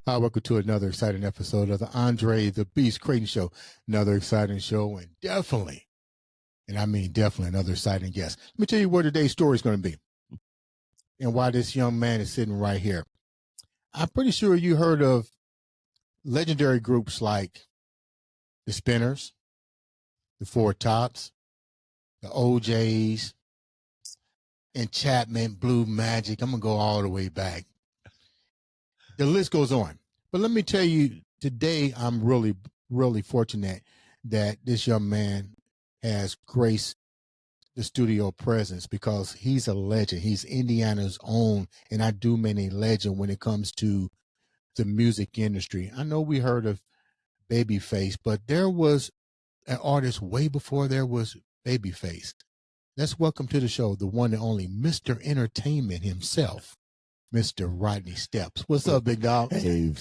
Hi, welcome to another exciting episode of the Andre The Beast Crayton Show. Another exciting show, and definitely, and I mean definitely, another exciting guest. Let me tell you where today's story is going to be and why this young man is sitting right here. I'm pretty sure you heard of legendary groups like the Spinners, the Four Tops, the OJs, Enchantment, Blue Magic. I'm going to go all the way back. The list goes on. But let me tell you, today I'm really, really fortunate that this young man has graced the studio presence because he's a legend. He's Indiana's own, and I do mean a legend when it comes to the music industry. I know we heard of Babyface, but there was an artist way before there was Babyface. Let's welcome to the show the one and only Mr. Entertainment himself, Mr. Rodney Stepp. What's up, big dog? Hey,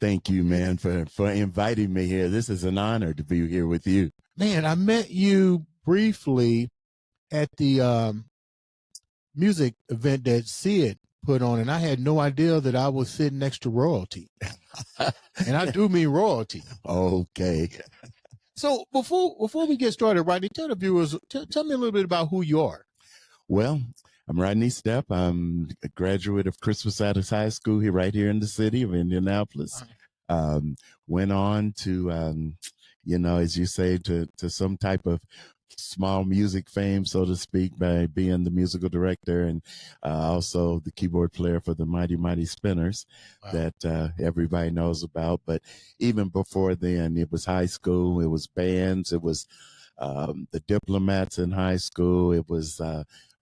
thank you, man, for inviting me here. This is an honor to be here with you. Man, I met you briefly at the music event that Sid put on, and I had no idea that I was sitting next to royalty. And I do mean royalty. Okay. So before we get started, Rodney, tell the viewers, tell me a little bit about who you are. Well, I'm Rodney Stepp. I'm a graduate of Christmas Adams High School here, right here in the city of Indianapolis. Went on to, as you say, to some type of small music fame, so to speak, by being the musical director and also the keyboard player for the Mighty Mighty Spinners. Wow. That everybody knows about. But even before then, it was high school, it was bands, it was the Diplomats in high school, it was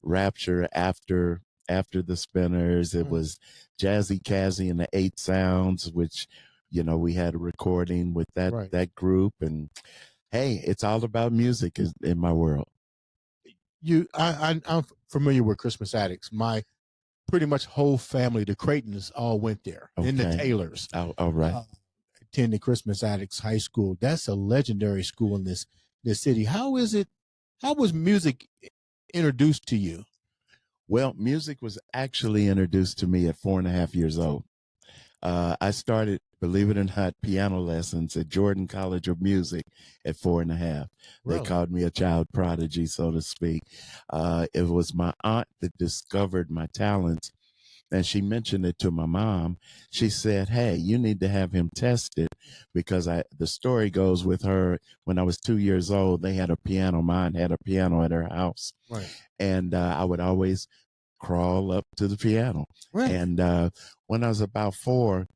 Rapture after the Spinners, it was Jazzy Cazzy and the Eight Sounds, which, we had a recording with that group. And hey, it's all about music in my world. I'm familiar with Christmas Addicts. My pretty much whole family, the Craytons, all went there. Okay. And the Taylors. All right. Attended Christmas Addicts High School. That's a legendary school in this city. How was music introduced to you? Well, music was actually introduced to me at 4.5 years old. I started, believe it or not, piano lessons at Jordan College of Music at 4.5. Really? They called me a child prodigy, so to speak. It was my aunt that discovered my talents, and she mentioned it to my mom. She said, hey, you need to have him tested, because the story goes with her, when I was 2 years old, they had a piano. Mine had a piano at her house. Right. And I would always crawl up to the piano. Right. And when I was about 4,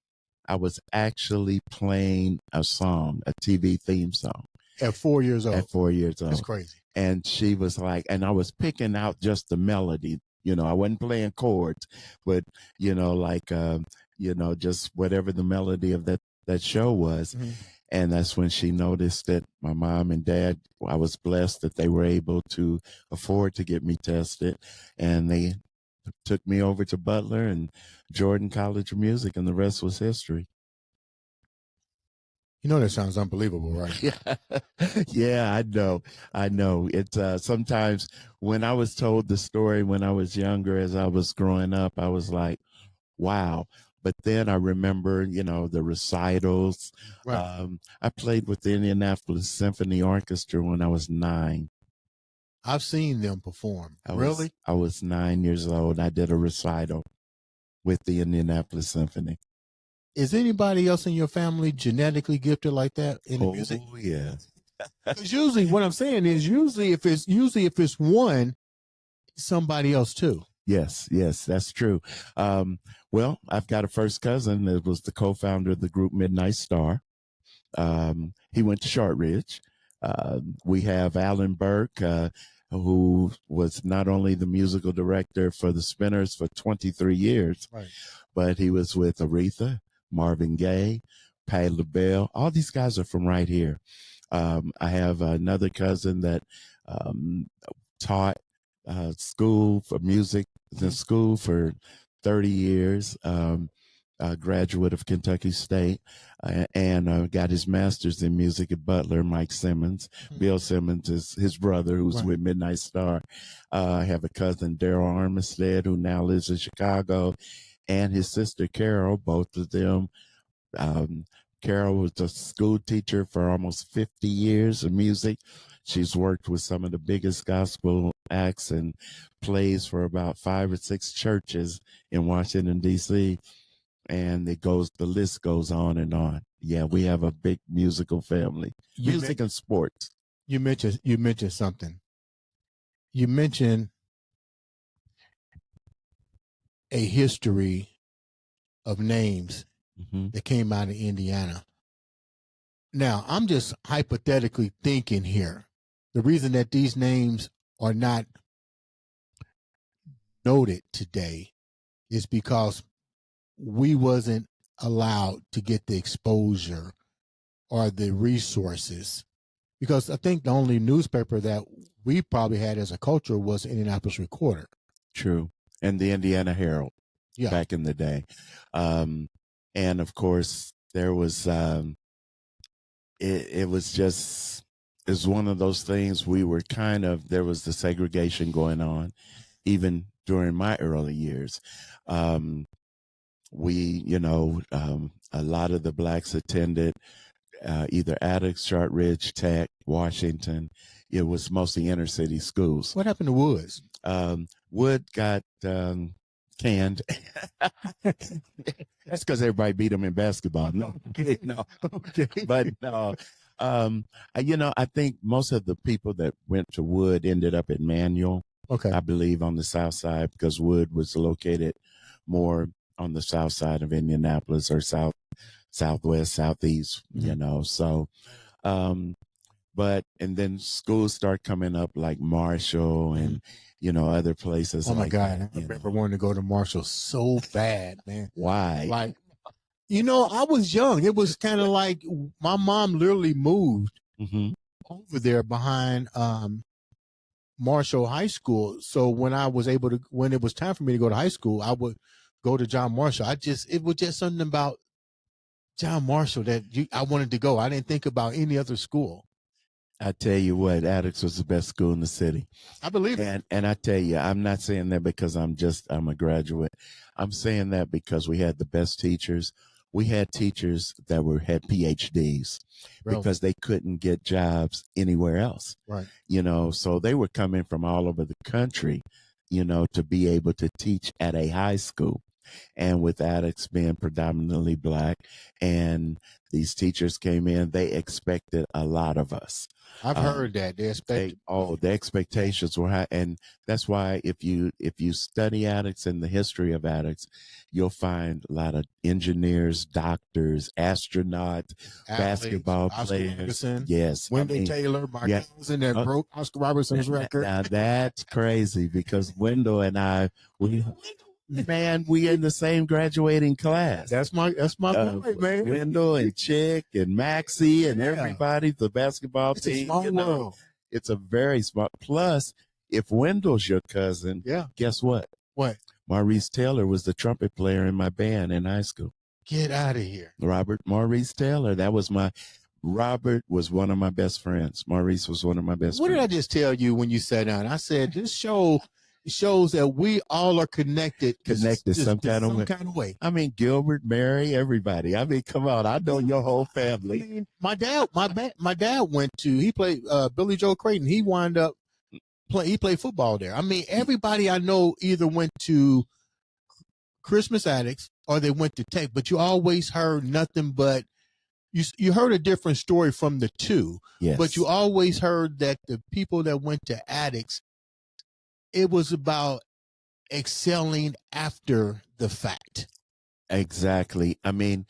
I was actually playing a song, a TV theme song. At 4 years old? At 4 years old. That's crazy. And she was like, and I was picking out just the melody. I wasn't playing chords, but, just whatever the melody of that show was. Mm-hmm. And that's when she noticed that my mom and dad, I was blessed that they were able to afford to get me tested. And they took me over to Butler and Jordan College of Music, and the rest was history. That sounds unbelievable, right? Yeah, I know. It's sometimes when I was told the story when I was younger, as I was growing up, I was like, wow. But then I remember, the recitals. Right. I played with the Indianapolis Symphony Orchestra when I was 9. I've seen them perform. Really? I was 9 years old. I did a recital with the Indianapolis Symphony. Is anybody else in your family genetically gifted like that in the music? Oh, yeah. Because usually what I'm saying is if it's one, somebody else too. Yes, that's true. Well, I've got a first cousin that was the co-founder of the group Midnight Star. He went to Shortridge. We have Alan Burke, who was not only the musical director for the Spinners for 23 years, right, but he was with Aretha, Marvin Gaye, Patti LaBelle. All these guys are from right here. I have another cousin that taught school for music, the school for 30 years, a graduate of Kentucky State, and got his master's in music at Butler, Mike Simmons. Mm-hmm. Bill Simmons is his brother, who's right, with Midnight Star. I have a cousin, Daryl Armistead, who now lives in Chicago, and his sister, Carol, both of them Carol was a school teacher for almost 50 years of music. She's worked with some of the biggest gospel acts and plays for about 5 or 6 churches in Washington, D.C. And the list goes on and on. Yeah, we have a big musical family. Music and sports. You mentioned something. You mentioned a history of names that came out of Indiana. Now, I'm just hypothetically thinking here. The reason that these names are not noted today is because we wasn't allowed to get the exposure or the resources. Because I think the only newspaper that we probably had as a culture was Indianapolis Recorder. True. And the Indiana Herald back in the day. And of course, there was, it was one of those things we were there was the segregation going on, even during my early years. A lot of the blacks attended either Attucks, Shortridge, Tech, Washington. It was mostly inner city schools. What happened to Woods? Wood got canned. That's because everybody beat him in basketball. No, no. But no. I think most of the people that went to Wood ended up at Manual. Okay. I believe on the south side, because Wood was located more on the south side of Indianapolis, or southwest, southeast, So, and then schools start coming up like Marshall and, other places. Oh my God. I remember wanting to go to Marshall so bad, man. Why? Like, I was young. It was kind of like my mom literally moved over there behind Marshall High School. So when it was time for me to go to high school, I would go to John Marshall. It was just something about John Marshall that I wanted to go. I didn't think about any other school. I tell you what, Attucks was the best school in the city. I believe it. And I tell you, I'm not saying that because I'm a graduate. I'm saying that because we had the best teachers. We had teachers that had PhDs because they couldn't get jobs anywhere else. Right. So they were coming from all over the country, to be able to teach at a high school. And with Attucks being predominantly black, and these teachers came in, they expected a lot of us. I've heard that they expect. The expectations were high, and that's why if you study Attucks and the history of Attucks, you'll find a lot of engineers, doctors, astronauts, basketball players. Robertson, yes, Wendell Taylor, my cousin that broke Oscar Robertson's record. Now that's crazy because Wendell and I, we in the same graduating class. That's my point, man. Wendell and Chick and Maxie and everybody, the basketball team. It's a small world. It's a very small. Plus, if Wendell's your cousin, guess what? What? Maurice Taylor was the trumpet player in my band in high school. Get out of here. Maurice Taylor. Robert was one of my best friends. Maurice was one of my best friends. What did I just tell you when you sat down? I said, this shows that we all are connected some kind of way. I mean, Gilbert, Mary, everybody. I mean, come on, I know your whole family. I mean, my dad he played Billy Joe Crayton. He wound up he played football there. I mean, everybody I know either went to Christmas Attucks or they went to Tech, but you always heard nothing but you heard a different story from the two. Yes. But you always heard that the people that went to Attucks, it was about excelling after the fact. Exactly. I mean,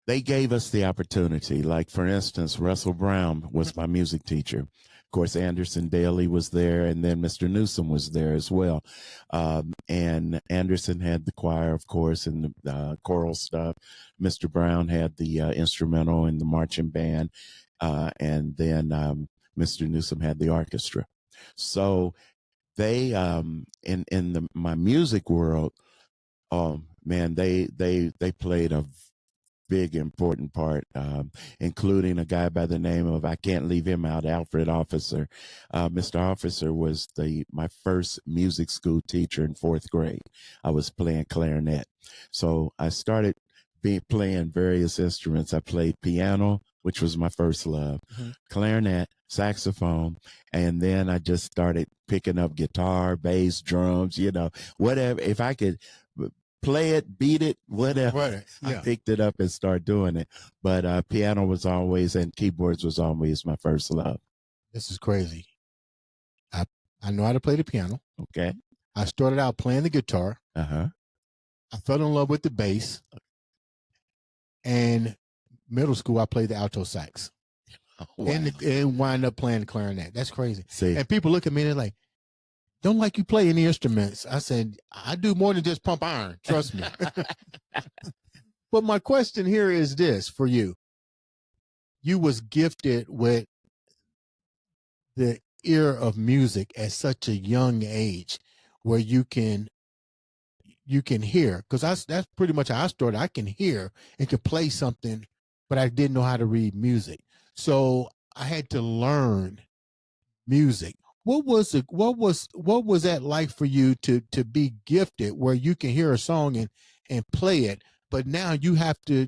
they gave us the opportunity. Like, for instance, Russell Brown was my music teacher. Of course, Anderson Daly was there, and then Mr. Newsom was there as well. And Anderson had the choir, of course, and the choral stuff. Mr. Brown had the instrumental and the marching band. And then Mr. Newsom had the orchestra. So they in my music world, man, they played a big important part, including a guy by the name of, I can't leave him out, Alfred Officer. Mr. Officer was my first music school teacher in 4th grade. I was playing clarinet, so I started playing various instruments. I played piano, which was my first love, clarinet, saxophone, and then I just started picking up guitar, bass, drums, whatever. If I could play it, beat it, whatever, Right. Yeah. I picked it up and started doing it. But piano was always, and keyboards was always my first love. This is crazy. I know how to play the piano. Okay. I started out playing the guitar. Uh-huh. I fell in love with the bass. And middle school, I played the alto sax. Oh, wow. And wind up playing the clarinet. That's crazy. See. And people look at me and they're like, don't like you play any instruments. I said, I do more than just pump iron. Trust me. But my question here is this for you. You was gifted with the ear of music at such a young age where you can hear, because that's pretty much how I started. I can hear and can play something, but I didn't know how to read music. So I had to learn music. What was that like for you to be gifted where you can hear a song and play it, but now you have to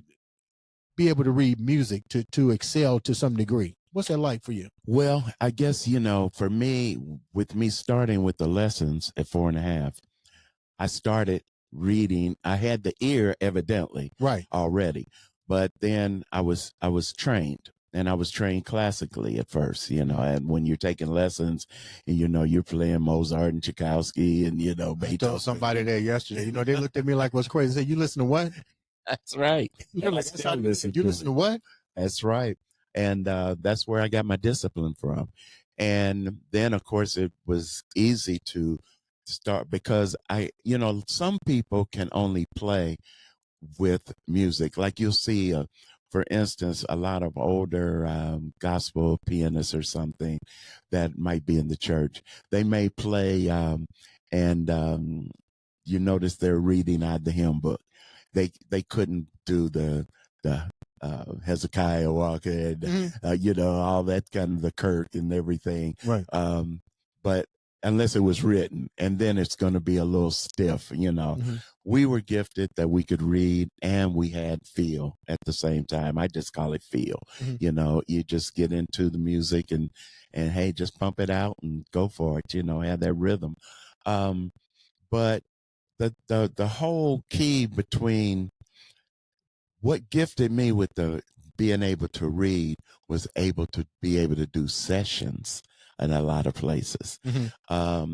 be able to read music to excel to some degree? What's that like for you? Well, I guess, for me, with me starting with the lessons at 4.5, I started reading. I had the ear evidently Right. already, but then I was trained, and I was trained classically at first, and when you're taking lessons and, you're playing Mozart and Tchaikovsky and, Beethoven. I told somebody there yesterday, they looked at me like, what's crazy? They said, you listen to what? That's right. You listen to what? That's right. And that's where I got my discipline from. And then, of course, it was easy to start because some people can only play with music. Like you'll see, for instance, a lot of older gospel pianists or something that might be in the church. They may play and you notice they're reading out the hymn book. They couldn't do the Hezekiah Walker and all that kind of the Kirk and everything. Right. But unless it was written, and then it's going to be a little stiff. We were gifted that we could read and we had feel at the same time. I just call it feel. You just get into the music and hey, just pump it out and go for it. Have that rhythm. But the whole key between what gifted me with the being able to read was able to be able to do sessions in a lot of places.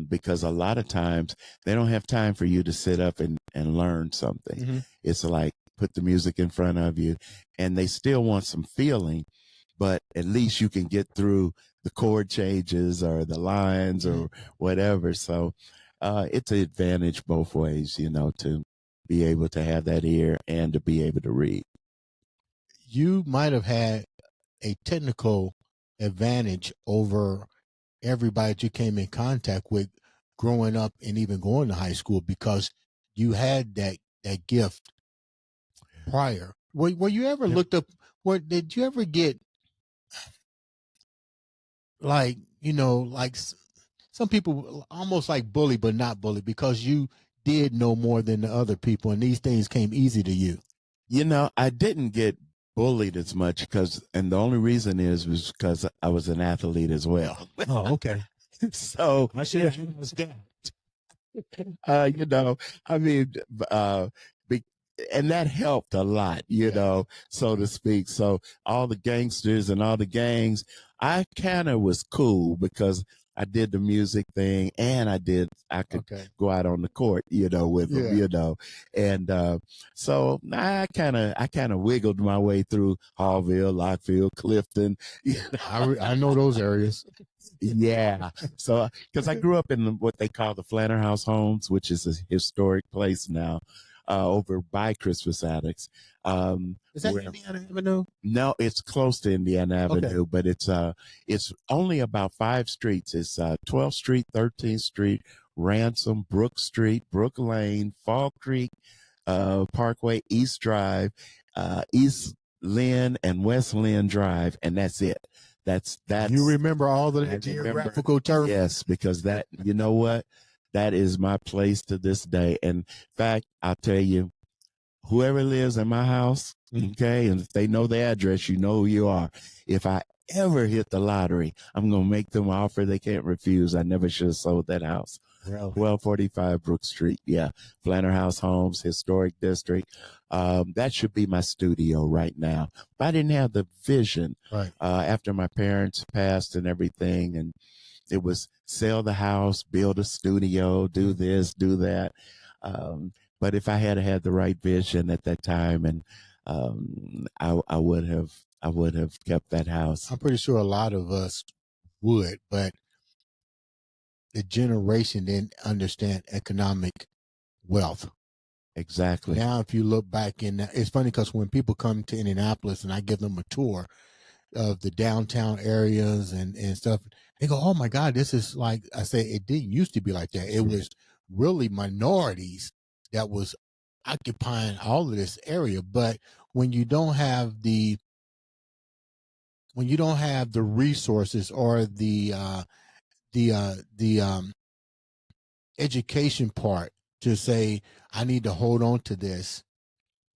Because a lot of times they don't have time for you to sit up and learn something. It's like put the music in front of you and they still want some feeling, but at least you can get through the chord changes or the lines or whatever. So it's an advantage both ways, to be able to have that ear and to be able to read. You might have had a technical advantage over everybody that you came in contact with growing up and even going to high school because you had that gift prior. Were you ever looked up? Did you ever get like some people almost like bully but not bully because you did know more than the other people and these things came easy to you? I didn't get bullied as much and the only reason was because I was an athlete as well. Oh, okay. So I should have understand. And that helped a lot, so to speak. So all the gangsters and all the gangs, I kind of was cool because I did the music thing and I could go out on the court, with them, and so I kind of wiggled my way through Hallville, Lockville, Clifton. I know those areas. Yeah. So, because I grew up in what they call the Flanner House Homes, which is a historic place now, over by Crispus Attucks. Is that Indiana Avenue? No, it's close to Indiana Avenue, but it's only about 5 streets. It's 12th Street, 13th Street, Ransom, Brook Street, Brook Lane, Fall Creek, Parkway, East Drive, East Lynn, and West Lynn Drive, and that's it. That's you remember all the geographical terms? Yes, because that you know what, that is my place to this day. And in fact, I'll tell you, whoever lives in my house, okay, and if they know the address, you know who you are. If I ever hit the lottery, I'm going to make them an offer they can't refuse. I never should have sold that house. Really? 1245 Brook Street. Yeah. Flanner House Homes, Historic District. That should be my studio right now. But I didn't have the vision Right. After my parents passed and everything. And it was sell the house, build a studio, do this, do that. But if I had had the right vision at that time, and I would have kept that house. I'm pretty sure a lot of us would, but the generation didn't understand economic wealth. Exactly. Now, if you look back it's funny because when people come to Indianapolis and I give them a tour of the downtown areas and stuff, they go, "Oh my God, this is like," I say, it didn't used to be like that. It was really minorities that was occupying all of this area. But when you don't have the resources or the education part to say, I need to hold on to this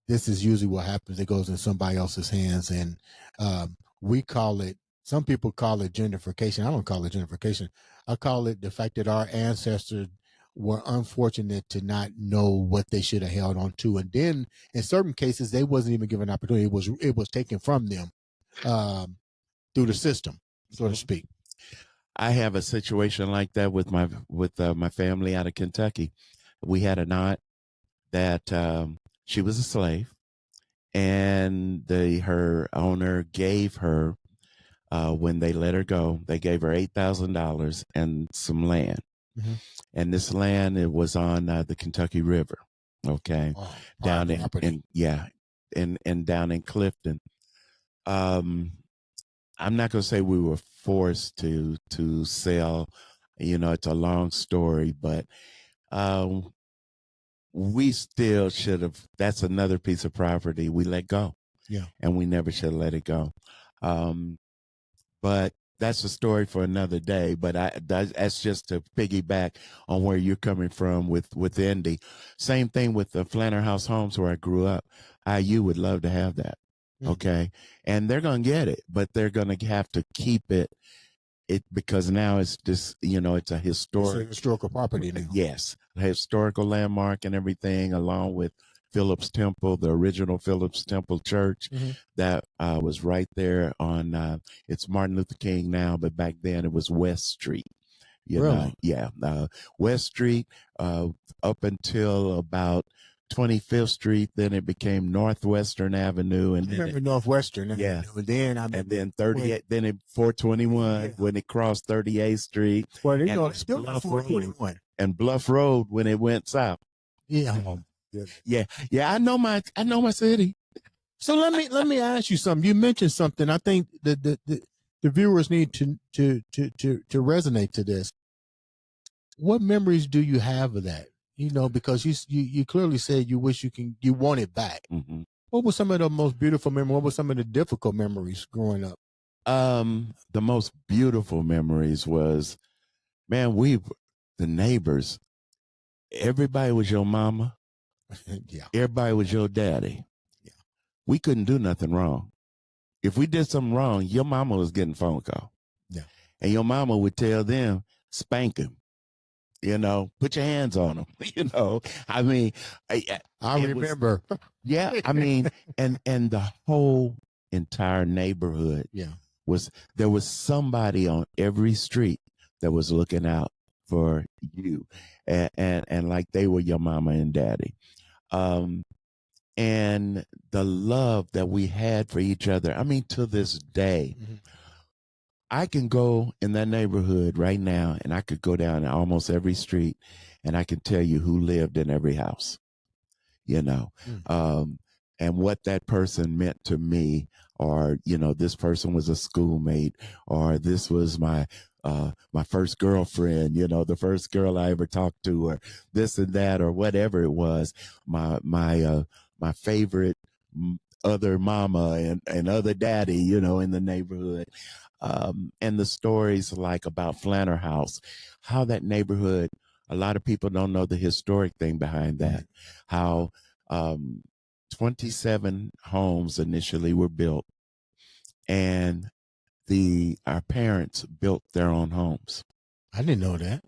is usually what happens. It goes in somebody else's hands. And we call it, some people call it gentrification. I don't call it gentrification. I call it the fact that our ancestors were unfortunate to not know what they should have held on to. And then in certain cases, they wasn't even given an opportunity. It was taken from them through the system, so to speak. I have a situation like that with my family out of Kentucky. We had an aunt that she was a slave, and her owner gave her when they let her go, they gave her $8,000 and some land, and this land, it was on the Kentucky River, okay, down in down in Clifton. I'm not going to say we were forced to sell. It's a long story, but we still should have. That's another piece of property we let go. Yeah. And we never should let it go. But that's a story for another day. But that's just to piggyback on where you're coming from with Indy. Same thing with the Flanner House Homes where I grew up. IU would love to have that. Okay. And they're going to get it, but they're going to have to keep it because now it's just, it's a historical property now. Yes. A historical landmark and everything, along with Phillips Temple, the original Phillips Temple Church that was right there on, it's Martin Luther King now, but back then it was West Street. Really? Yeah. West Street up until about 25th Street, then it became Northwestern Avenue, and I remember Northwestern. Yeah, and then 38, then it 421 when it crossed 38th Street. Well, it's still Bluff 421 and Bluff Road when it went south. Yeah, yeah. I know my city. So let me ask you something. You mentioned something. I think the viewers need to resonate to this. What memories do you have of that? Because you clearly said you wish you want it back. What were some of the most beautiful memories? What were some of the difficult memories growing up? The most beautiful memories was, man, the neighbors, everybody was your mama. Yeah. Everybody was your daddy. Yeah. We couldn't do nothing wrong. If we did something wrong, your mama was getting a phone call. Yeah. And your mama would tell them, spank him. Put your hands on them. I mean, I remember. I mean, and the whole entire neighborhood. Yeah. There was somebody on every street that was looking out for you, and like they were your mama and daddy. And the love that we had for each other. I mean, to this day. I can go in that neighborhood right now, and I could go down almost every street, and I can tell you who lived in every house, and what that person meant to me, or, this person was a schoolmate, or this was my first girlfriend, the first girl I ever talked to, or this and that, or whatever it was, my favorite other mama and other daddy, in the neighborhood. And the stories like about Flanner House, how that neighborhood, a lot of people don't know the historic thing behind that, how 27 homes initially were built, and our parents built their own homes. I didn't know that.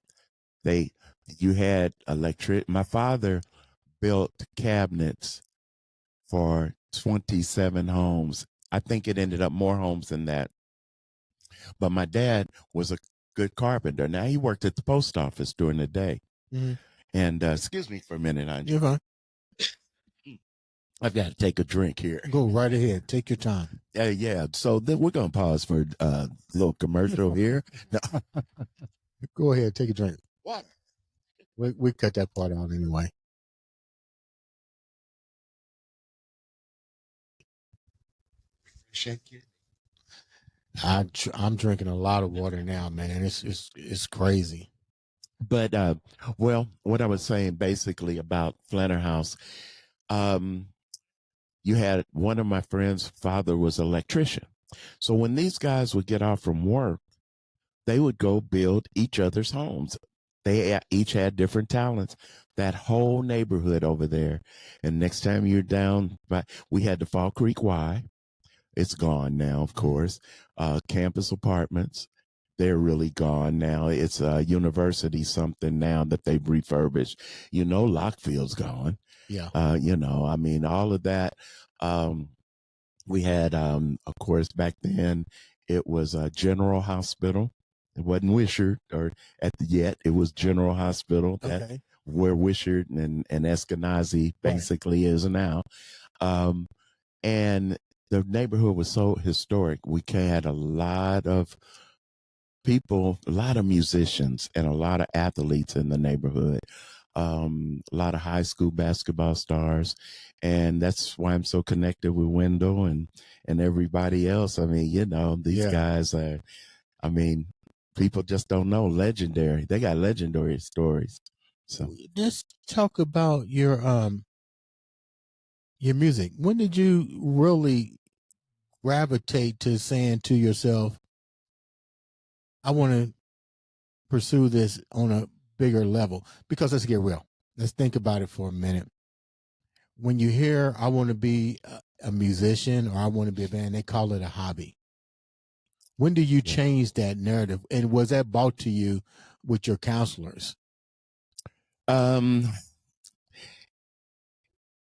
You had electric. My father built cabinets for 27 homes. I think it ended up more homes than that. But my dad was a good carpenter. Now, he worked at the post office during the day. Mm-hmm. And excuse me for a minute, Andre. You're fine. I've got to take a drink here. Go right ahead. Take your time. Yeah. So then we're going to pause for a little commercial here. No. Go ahead. Take a drink. Water. We cut that part out anyway. Shake it. I'm drinking a lot of water now, man. It's crazy. But well, what I was saying basically about Flanner House, you had one of my friends' father was an electrician. So when these guys would get off from work, they would go build each other's homes. They each had different talents. That whole neighborhood over there. And next time you're down we had the Fall Creek Y. It's gone now, of course. Campus apartments, they're really gone now. It's a university something now that they've refurbished. Lockfield's gone. Yeah. I mean, all of that. We had, of course, back then, it was a General Hospital. It wasn't Wishart yet. It was General Hospital. Okay. Where Wishart and Eskenazi basically is now. And the neighborhood was so historic. We had a lot of people, a lot of musicians, and a lot of athletes in the neighborhood. A lot of high school basketball stars, and that's why I'm so connected with Wendell and everybody else. I mean, these guys are. I mean, people just don't know. Legendary. They got legendary stories. So let's talk about your music. When did you really gravitate to saying to yourself, I want to pursue this on a bigger level? Because let's get real. Let's think about it for a minute. When you hear, I want to be a musician or I want to be a band, they call it a hobby. When did you change that narrative? And was that brought to you with your counselors?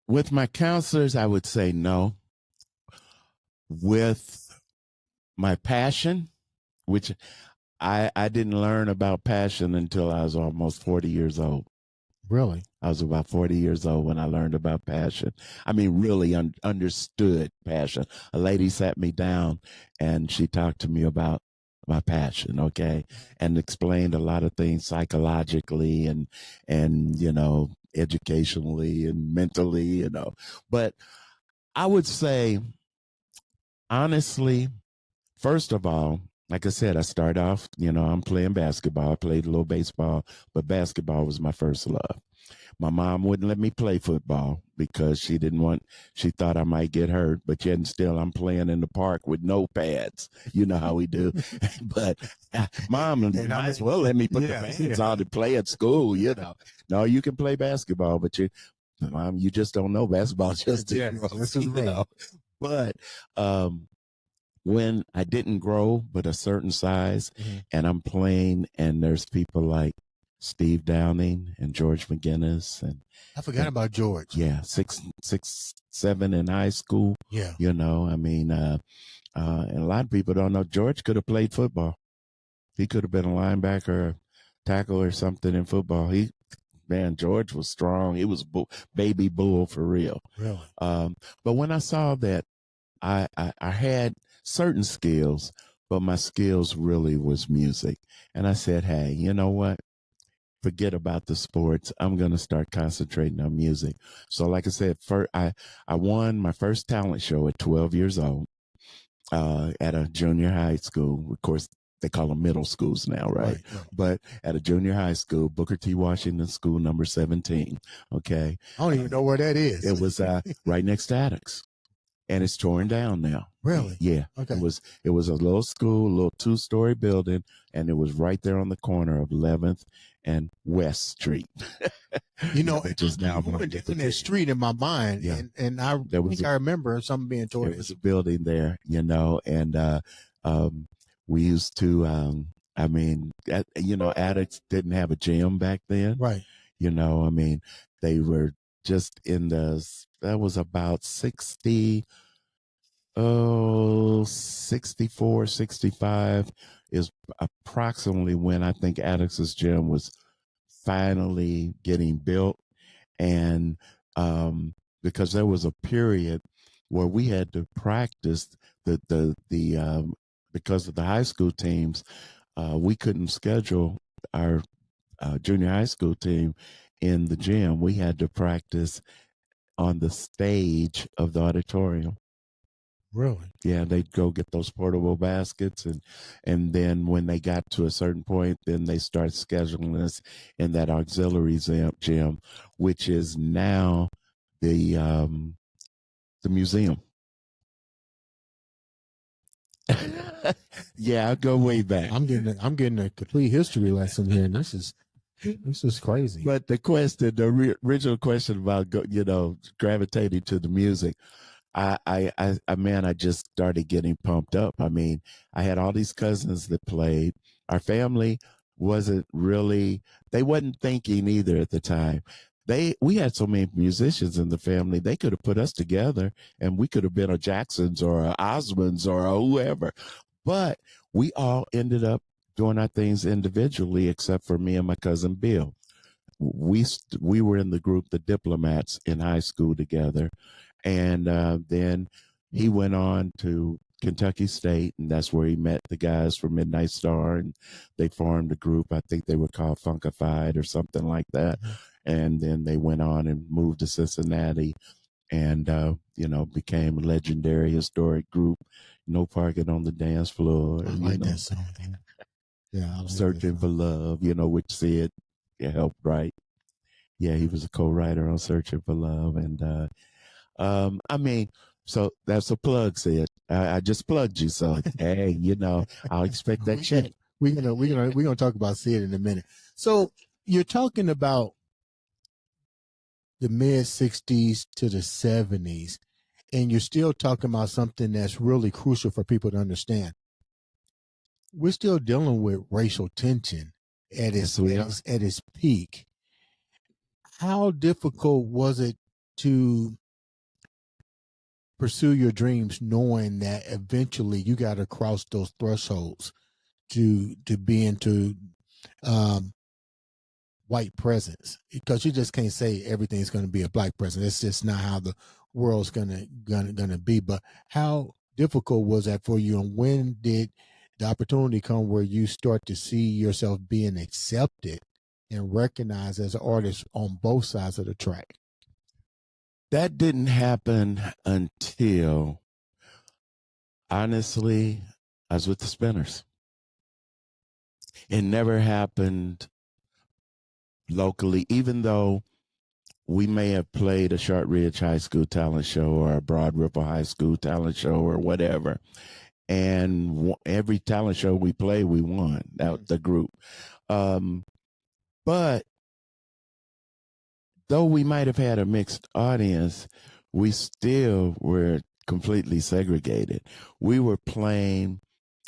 With my counselors, I would say no. With my passion, which I didn't learn about passion until I was almost 40 years old. Really? I was about 40 years old when I learned about passion. I mean, really understood passion. A lady sat me down and she talked to me about my passion, okay, and explained a lot of things psychologically and educationally and mentally, But I would say, honestly, first of all, like I said, I started off, I'm playing basketball. I played a little baseball, but basketball was my first love. My mom wouldn't let me play football because she thought I might get hurt, but yet and still I'm playing in the park with no pads. You know how we do. But Mom, might as well let me put the pads on to play at school, No, you can play basketball, but Mom, you just don't know basketball just But when I didn't grow but a certain size, and I'm playing and there's people like Steve Downing and George McGinnis, and I forgot about George. Yeah, 6'7" in high school. Yeah, and a lot of people don't know George could have played football. He could have been a linebacker, tackle, or something in football. George was strong. He was baby bull for real. Really. But when I saw that, I had certain skills, but my skills really was music, and I said, hey, you know what? Forget about the sports. I'm going to start concentrating on music. So like I said, I won my first talent show at 12 years old at a junior high school. Of course, they call them middle schools now, right? But at a junior high school, Booker T. Washington School, number 17. Okay. I don't even know where that is. It was right next to Attucks. And it's torn down now. Really? Yeah. Okay. It was a little school, a little 2-story building, and it was right there on the corner of 11th and West Street. You know, which is now I'm going down that street in my mind, Yeah. and I think I remember something being told. There was a building there, you know, and we used to, I mean, you know, addicts didn't have a gym back then. Right. You know, I mean, they were just that was about 64, 65 is approximately when I think Addicts' Gym was finally getting built. And because there was a period where we had to practice because of the high school teams, we couldn't schedule our junior high school team in the gym. We had to practice on the stage of the auditorium. Really? Yeah, they'd go get those portable baskets, and then when they got to a certain point, then they start scheduling us in that auxiliary gym, which is now the museum. Yeah, I'll go way back. I'm getting a complete history lesson here, and this is crazy. But the original question about gravitating to the music, I just started getting pumped up. I mean, I had all these cousins that played. Our family wasn't thinking either at the time. We had so many musicians in the family, they could have put us together and we could have been a Jacksons or a Osmonds or a whoever. But we all ended up doing our things individually, except for me and my cousin Bill. We were in the group, the Diplomats, in high school together. And then he went on to Kentucky State, and that's where he met the guys from Midnight Star, and they formed a group. I think they were called Funkified or something like that. Mm-hmm. And then they went on and moved to Cincinnati and, became a legendary, historic group. No parking on the dance floor. I like that song. Yeah, I like Searching for Love, which Sid helped write. Yeah, he was a co-writer on Searching for Love. And, I mean, so that's a plug, Sid. I just plugged you, so hey, I'll expect that check. We're gonna talk about Sid in a minute. So you're talking about the mid '60s to the '70s, and you're still talking about something that's really crucial for people to understand. We're still dealing with racial tension at its peak. How difficult was it to pursue your dreams knowing that eventually you got to cross those thresholds to be into white presence? Because you just can't say everything's going to be a black presence. It's just not how the world's gonna be. But how difficult was that for you, and when did the opportunity come where you start to see yourself being accepted and recognized as an artist on both sides of the track? That didn't happen until, honestly, I was with the Spinners. It never happened locally, even though we may have played a Shortridge High School talent show or a Broad Ripple High School talent show or whatever. And every talent show we played, we won, the group. But though we might have had a mixed audience, we still were completely segregated. We were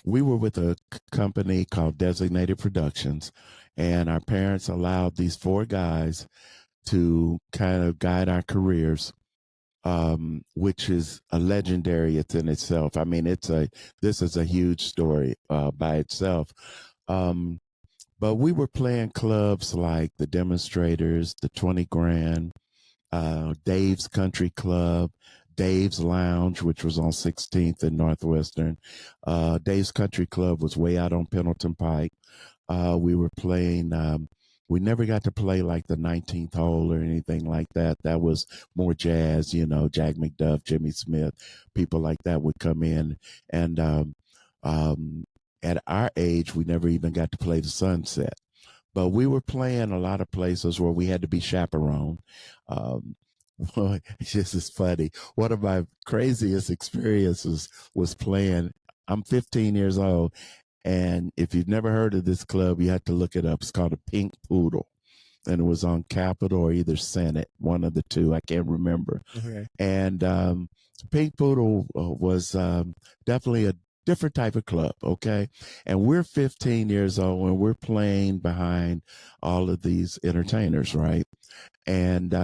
with a company called Designated Productions, and our parents allowed these 4 guys to kind of guide our careers, which is a legendary in itself. I mean, this is a huge story by itself. But we were playing clubs like the Demonstrators, the 20 Grand, Dave's Country Club, Dave's Lounge, which was on 16th and Northwestern. Dave's Country Club was way out on Pendleton Pike. We were playing, we never got to play like the 19th hole or anything like that. That was more jazz, Jack McDuff, Jimmy Smith, people like that would come in. And at our age, we never even got to play the Sunset. But we were playing a lot of places where we had to be chaperoned. This is funny. One of my craziest experiences was playing. I'm 15 years old, And if you've never heard of this club, you have to look it up. It's called a Pink Poodle. And it was on Capitol or either Senate, one of the two. I can't remember. Okay. And Pink Poodle was definitely a different type of club, okay? And we're 15 years old and we're playing behind all of these entertainers, right? And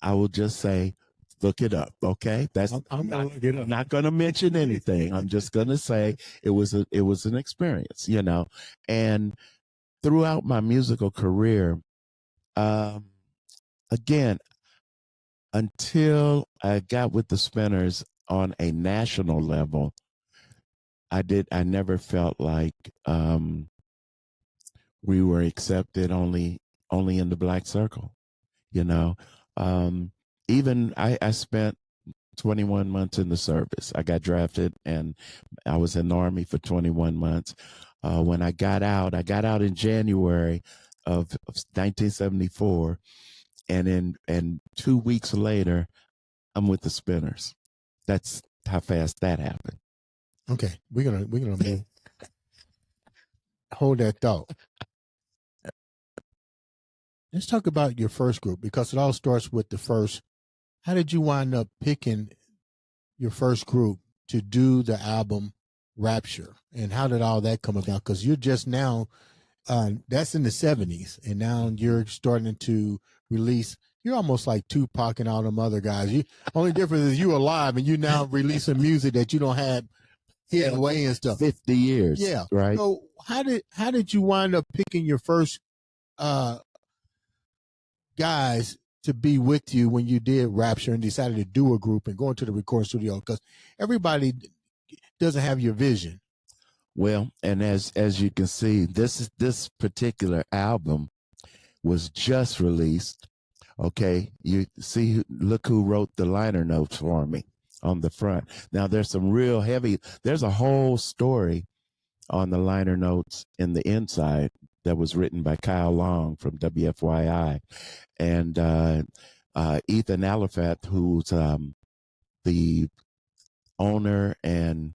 I will just say, look it up, okay? That's I'm gonna look it up. not going to mention anything. I'm just going to say it was an experience, you know. And throughout my musical career, again, until I got with the Spinners on a national level, I never felt like we were accepted only in the black circle, you know. Even I spent 21 months in the service. I got drafted and I was in the Army for 21 months. When I got out in January of 1974. And 2 weeks later, I'm with the Spinners. That's how fast that happened. Okay, we're gonna move. Hold that thought. Let's talk about your first group because it all starts with the first. How did you wind up picking your first group to do the album Rapture, and how did all that come about? Because you're just now, that's in the 70s, and now you're starting to release. You're almost like Tupac and all them other guys. Only difference is you alive and you now releasing music that you don't have hidden away and stuff. 50 years. Yeah. Right. So how did you wind up picking your first guys to be with you when you did Rapture and decided to do a group and go into the recording studio? Because everybody doesn't have your vision. Well, and as you can see, this particular album was just released. Okay, you see, look who wrote the liner notes for me on the front. Now there's some real heavy. There's a whole story on the liner notes in the inside that was written by Kyle Long from WFYI, and Ethan Alifat, who's the owner and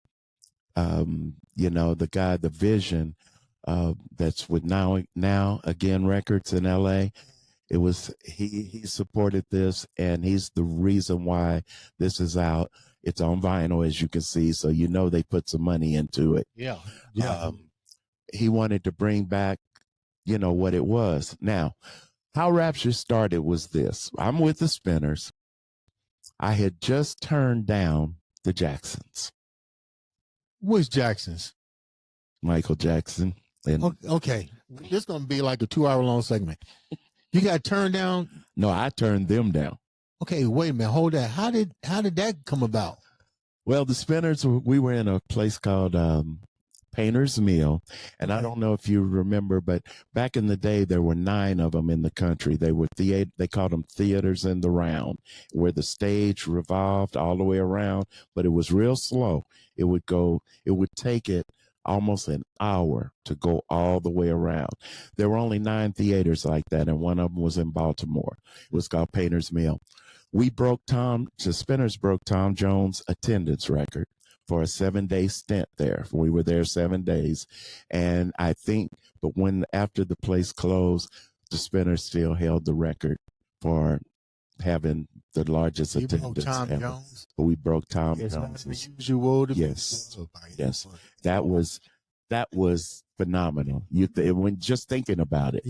the guy, the vision that's with now again records in LA. It was he supported this, and he's the reason why this is out. It's on vinyl, as you can see, so they put some money into it. Yeah. He wanted to bring back what it was. Now, how Rapture started was this. I'm with the Spinners. I had just turned down the Jacksons. Which Jacksons? Michael Jackson. And okay. This is going to be like a 2-hour-long segment. You got turned down? No, I turned them down. Okay, wait a minute. Hold that. How did that come about? Well, the Spinners, we were in a place called Painter's Mill. And I don't know if you remember, but back in the day, there were 9 of them in the country. They were they called them theaters in the round, where the stage revolved all the way around, but it was real slow. It would take it almost an hour to go all the way around. There were only 9 theaters like that, and one of them was in Baltimore. It was called Painter's Mill. The Spinners broke Tom Jones' attendance record for a 7-day stint there. We were there 7 days. And I think, but after the place closed, the Spinners still held the record for having the largest attendance ever. But we broke Tom Jones. Yes. Yes. That was phenomenal. When just thinking about it,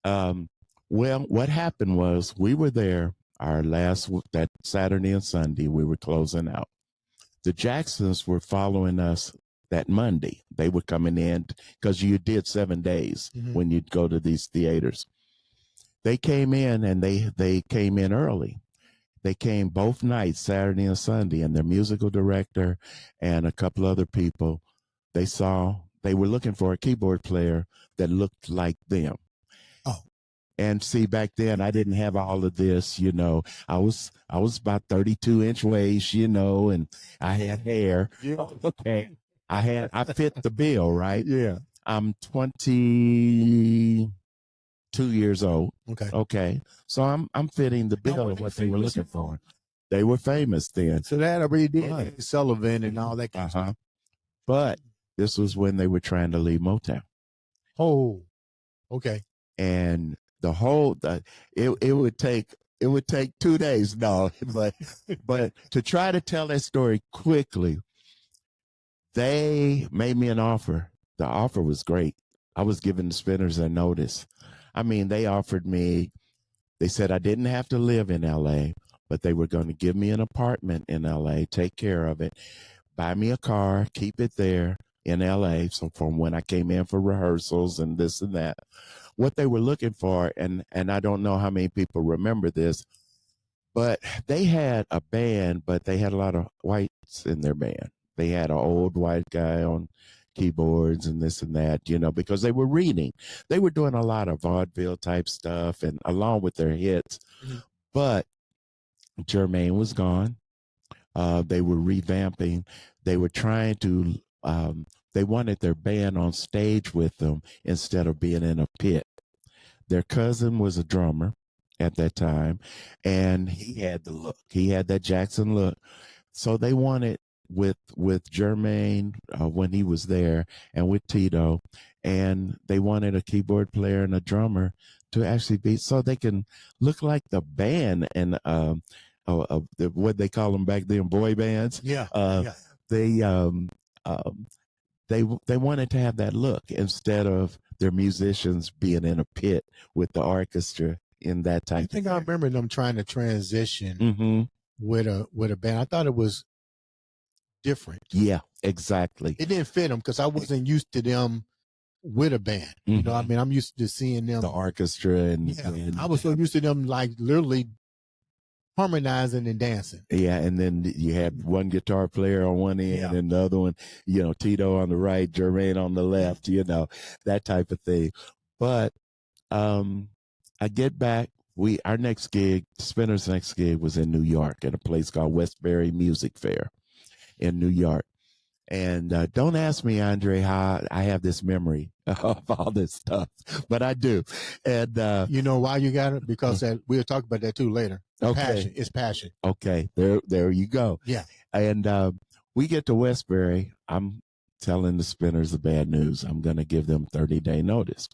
well, what happened was we were there that Saturday and Sunday, we were closing out. The Jacksons were following us that Monday. They were coming in because you did 7 days when you'd go to these theaters. They came in, and they came in early. They came both nights, Saturday and Sunday, and their musical director and a couple other people, they were looking for a keyboard player that looked like them. Oh. And see, back then I didn't have all of this, I was about 32-inch waist, and I had hair. Yeah. Okay. I fit the bill, right? Yeah. I'm 22 years old. Okay. So I'm fitting the bill of what they were looking for. They were famous then. So that already did Sullivan and all that kind of stuff. But This was when they were trying to leave Motown. Oh, okay. And it would take 2 days. No, but to try to tell that story quickly, they made me an offer. The offer was great. I was giving the Spinners a notice. I mean, they offered me, they said I didn't have to live in LA, but they were going to give me an apartment in LA, take care of it, buy me a car, keep it there in LA. So from when I came in for rehearsals and this and that, what they were looking for, and I don't know how many people remember this, but they had a band, but they had a lot of whites in their band. They had an old white guy on keyboards and this and that, because they were reading. They were doing a lot of vaudeville type stuff and along with their hits. Mm-hmm. But Jermaine was gone. They were revamping. They were trying to, they wanted their band on stage with them instead of being in a pit. Their cousin was a drummer at that time, and he had the look. He had that Jackson look. So they wanted with Jermaine when he was there and with Tito, and they wanted a keyboard player and a drummer to actually be, so they can look like the band and what they call them back then, boy bands. Yeah. They wanted to have that look instead of their musicians being in a pit with the orchestra in that type. I think I remember them trying to transition with a band. I thought it was different. Yeah, exactly. It didn't fit them because I wasn't used to them with a band. You know, I mean, I'm used to seeing them the orchestra and I was so used to them like literally harmonizing and dancing. Yeah, and then you had one guitar player on one end and the other one, Tito on the right, Jermaine on the left, that type of thing. But I get back. Our next gig, Spinner's next gig was in New York at a place called Westbury Music Fair in New York. And don't ask me, Andre, how I have this memory of all this stuff, but I do. And you know why you got it? Because we'll talk about that too later. Okay. It's passion. Okay, there you go. Yeah. And we get to Westbury. I'm telling the Spinners the bad news. I'm going to give them 30-day notice.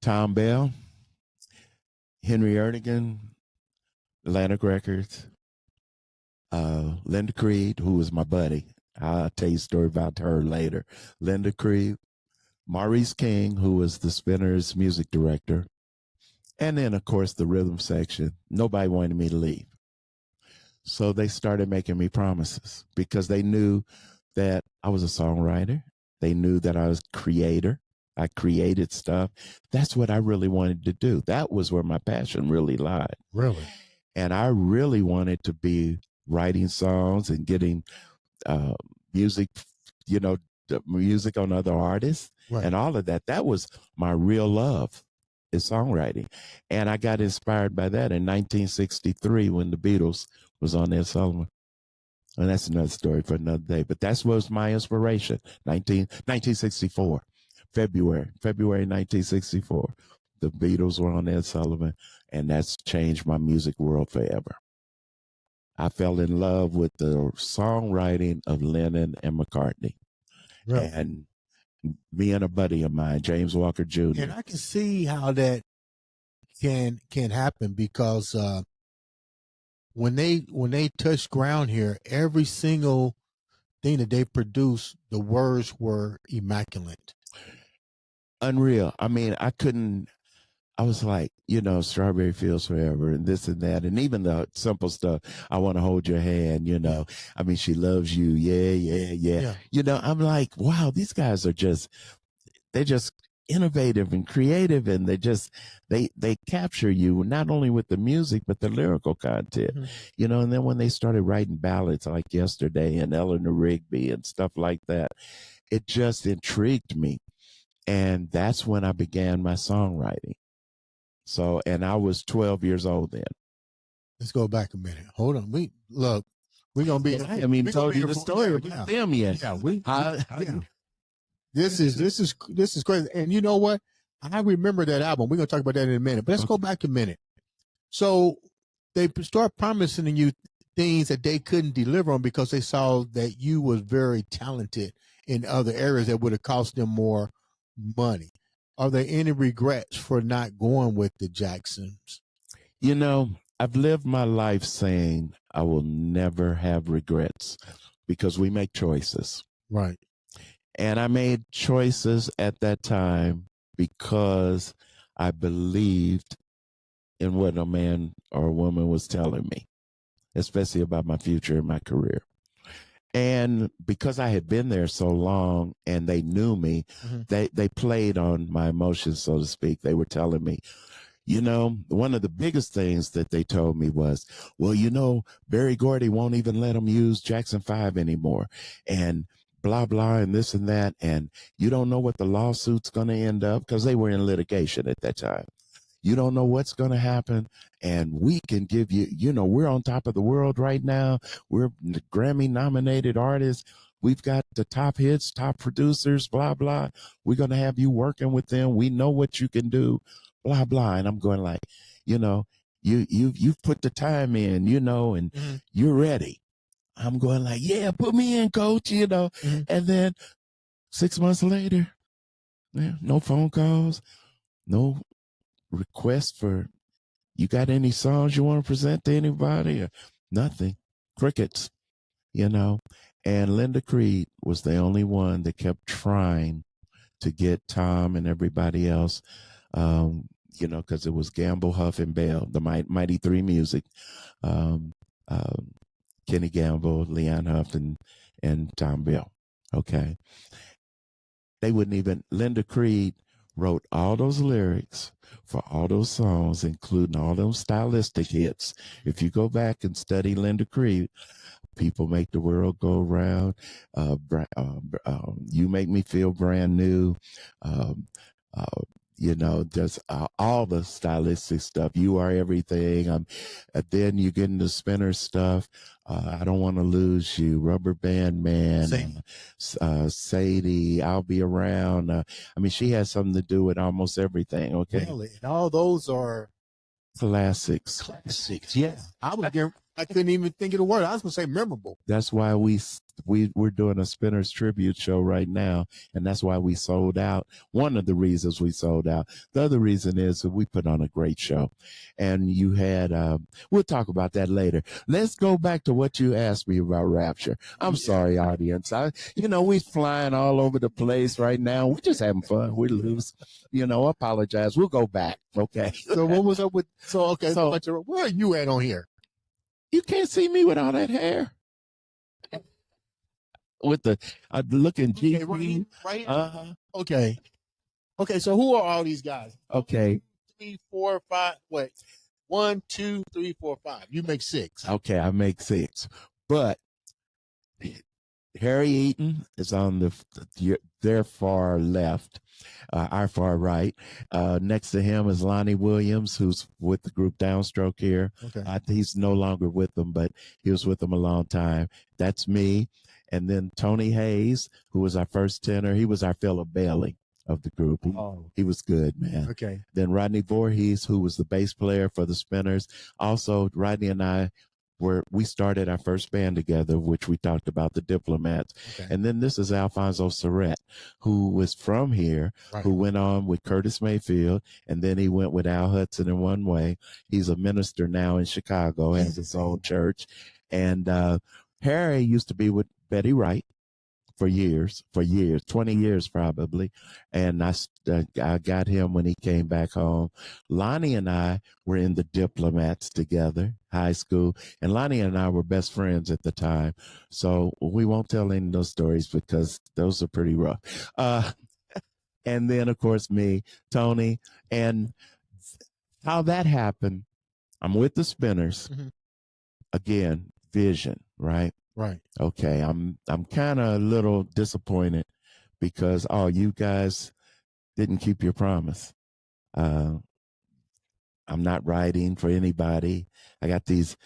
Tom Bell, Henry Erdogan, Atlantic Records, Linda Creed, who was my buddy. I'll tell you a story about her later. Linda Creed, Maurice King, who was the Spinners music director, and then, of course, the rhythm section. Nobody wanted me to leave. So they started making me promises because they knew that I was a songwriter. They knew that I was a creator. I created stuff. That's what I really wanted to do. That was where my passion really lied. Really? And I really wanted to be writing songs and getting music, the music on other artists and all of that. That was my real love, is songwriting. And I got inspired by that in 1963 when the Beatles was on Ed Sullivan. And that's another story for another day. But that was my inspiration, 1964. February 1964. The Beatles were on Ed Sullivan, and that's changed my music world forever. I fell in love with the songwriting of Lennon and McCartney. Really? And me and a buddy of mine, James Walker Jr. And I can see how that can happen because when they touched ground here, every single thing that they produced, the words were immaculate. Unreal. I mean, I was like, Strawberry Fields Forever and this and that. And even the simple stuff, I want to hold your hand, I mean, she loves you. Yeah. I'm like, wow, these guys are they're just innovative and creative. And they capture you not only with the music, but the lyrical content, and then when they started writing ballads like Yesterday and Eleanor Rigby and stuff like that, it just intrigued me. And that's when I began my songwriting. So, and I was 12 years old then. Let's go back a minute. Hold on. We're going to be. I haven't even told you the story about them yet. Yeah, This is crazy. And you know what? I remember that album. We're going to talk about that in a minute. But let's go back a minute. So they start promising you things that they couldn't deliver on because they saw that you was very talented in other areas that would have cost them more money. Are there any regrets for not going with the Jacksons? You know, I've lived my life saying I will never have regrets because we make choices. Right. And I made choices at that time because I believed in what a man or a woman was telling me, especially about my future and my career. And because I had been there so long and they knew me, they played on my emotions, so to speak. They were telling me, you know, one of the biggest things that they told me was, well, you know, Berry Gordy won't even let them use Jackson 5 anymore. And blah, blah, and this and that. And you don't know what the lawsuit's going to end up because they were in litigation at that time. You don't know what's going to happen. And we can give you, you know, we're on top of the world right now. We're Grammy nominated artists. We've got the top hits, top producers, blah, blah. We're going to have you working with them. We know what you can do, blah, blah. And I'm going like, you know, you've put the time in, you know, and you're ready. I'm going like, yeah, put me in, coach, you know. And then 6 months later, no phone calls, no request for, you got any songs you want to present to anybody or nothing, crickets, you know. And Linda Creed was the only one that kept trying to get Tom and everybody else, you know, because it was Gamble, Huff, and Bell, the Mighty Three Music, Kenny Gamble, Leon Huff, and Tom Bell. Okay. They wouldn't even, Linda Creed wrote all those lyrics for all those songs, including all those stylistic hits. If you go back and study Linda Creed, People Make the World Go Round, You Make Me Feel Brand New, you know, just all the stylistic stuff. You Are Everything. Then you get into Spinner stuff. I Don't Want to Lose You, Rubber Band Man, Sadie, I'll Be Around. I mean, she has something to do with almost everything. Okay, really? And all those are classics. Classics, yeah. I couldn't even think of the word. I was going to say memorable. That's why we're doing a Spinners tribute show right now, and that's why we sold out. One of the reasons we sold out. The other reason is that we put on a great show, and you had. We'll talk about that later. Let's go back to what you asked me about Rapture. I'm sorry, audience. We're flying all over the place right now. We're just having fun. We're loose. Apologize. We'll go back. Okay. So what was up with? So where are you at on here? You can't see me with all that hair. With the looking G. Right. Okay. So who are all these guys? Okay. 3, 4, 5. Wait. 1, 2, 3, 4, 5. You make 6. Okay, I make 6. But Harry Eaton is on their far left, our far right. Next to him is Lonnie Williams, who's with the group Downstroke here. Okay. He's no longer with them, but he was with them a long time. That's me. And then Tony Hayes, who was our first tenor. He was our Philip Bailey of the group. He was good, man. Okay. Then Rodney Voorhees, who was the bass player for the Spinners. Also, Rodney and I we started our first band together, which we talked about, the Diplomats. Okay. And then this is Alfonso Surrett, who was from here, right. who went on with Curtis Mayfield, and then he went with Al Hudson in One Way. He's a minister now in Chicago, has his own church. And Harry used to be with Betty Wright for years, 20 years probably. And I got him when he came back home. Lonnie and I were in the Diplomats together, high school. And Lonnie and I were best friends at the time. So we won't tell any of those stories because those are pretty rough. And then, of course, me, Tony. And how that happened, I'm with the Spinners. Mm-hmm. Again, vision, right? Right. Okay. I'm kind of a little disappointed because, you guys didn't keep your promise. I'm not writing for anybody. I got these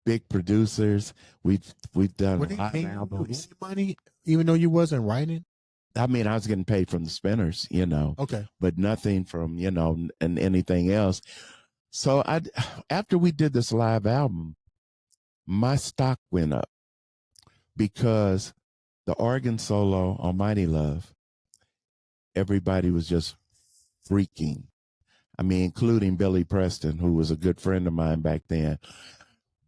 big producers. We've done a lot of albums. Money, even though you wasn't writing? I mean, I was getting paid from the Spinners, Okay. but nothing from, and anything else. So after we did this live album, my stock went up because the organ solo on Mighty Love, everybody was just freaking. I mean, including Billy Preston, who was a good friend of mine back then.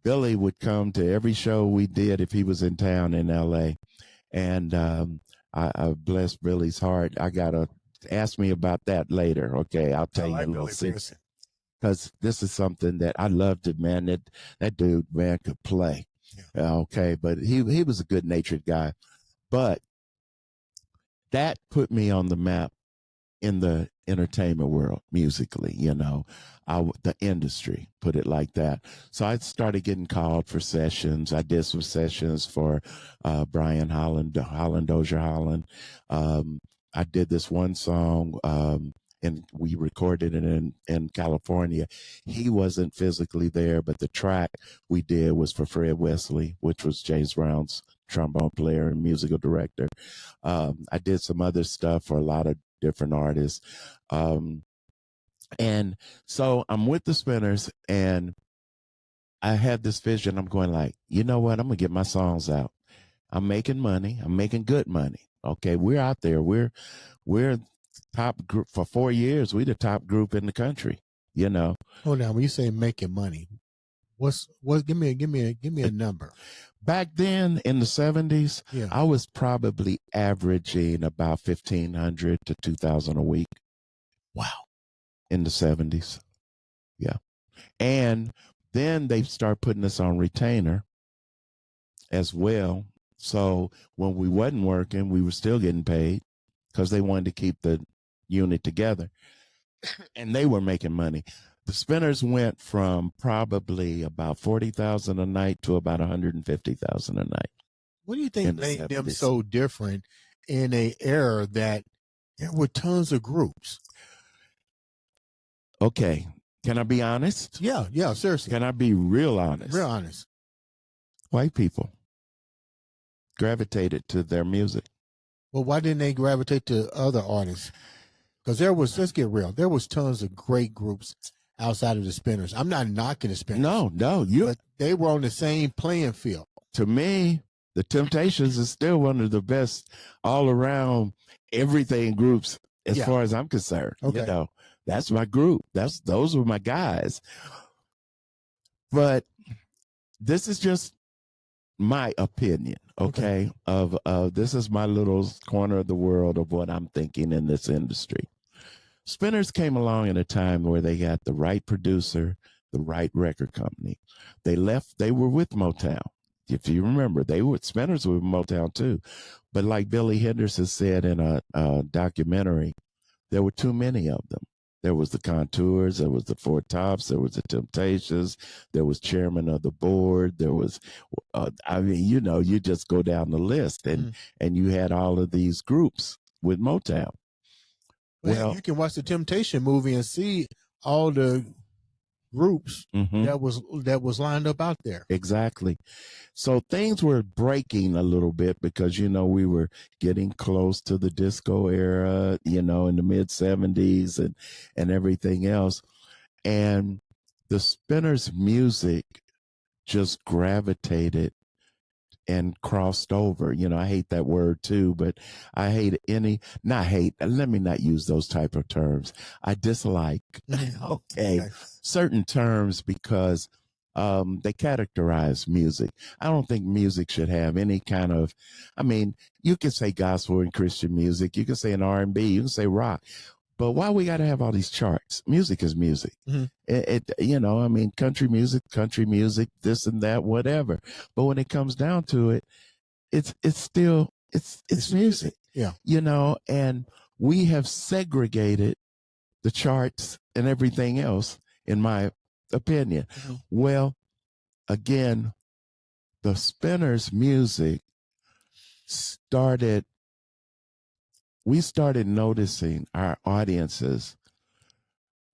Billy would come to every show we did if he was in town in LA. And I bless Billy's heart. I got to ask me about that later. Okay, I'll tell you a little secret. Because this is something that I loved it, man. That dude, man, could play. Yeah. Okay, but he was a good-natured guy. But that put me on the map in the entertainment world, musically, the industry, put it like that. So I started getting called for sessions. I did some sessions for Brian Dozier Holland. I did this one song, and we recorded it in California. He wasn't physically there, but the track we did was for Fred Wesley, which was James Brown's trombone player and musical director. I did some other stuff for a lot of different artists. And so I'm with the Spinners, and I had this vision. I'm going like, you know what? I'm going to get my songs out. I'm making money. I'm making good money. Okay, we're out there. We're top group for 4 years. We're the top group in the country, Hold on, when you say making money, give me a number. Back then in the 70s, yeah. I was probably averaging about $1,500 to $2,000 a week. Wow. In the 70s. Yeah. And then they start putting us on retainer as well. So when we wasn't working, we were still getting paid because they wanted to keep the unit together. And they were making money. The Spinners went from probably about $40,000 a night to about $150,000 a night. What do you think made them so different in an era that there were tons of groups? Okay. Can I be honest? Yeah, seriously. Can I be real honest? Real honest. White people gravitated to their music. Well, why didn't they gravitate to other artists? Because let's get real, there was tons of great groups outside of the Spinners. I'm not knocking the Spinners. No, but they were on the same playing field. To me, the Temptations is still one of the best all around everything groups as far as I'm concerned. Okay. That's my group. Those were my guys. But this is just my opinion, okay? Of this is my little corner of the world of what I'm thinking in this industry. Spinners came along in a time where they got the right producer, the right record company. They were with Motown. If you remember, Spinners were with Motown too. But like Billy Henderson said in a documentary, there were too many of them. There was the Contours, there was the Four Tops, there was the Temptations, there was chairman of the board, there was, you just go down the list, and you had all of these groups with Motown. Well, you can watch the Temptation movie and see all the groups that was lined up out there. Exactly. So things were breaking a little bit because, we were getting close to the disco era, in the mid 70s and everything else. And the Spinners' music just gravitated and crossed over. I hate that word too, but I hate let me not use those type of terms. I dislike, certain terms because they categorize music. I don't think music should have any kind of, you can say gospel and Christian music, you can say an R&B, you can say rock, but why we got to have all these charts? Music is music. Country music, this and that, whatever. But when it comes down to it, it's still music. Yeah. And we have segregated the charts and everything else, in my opinion. Well, again, the Spinners' music we started noticing our audiences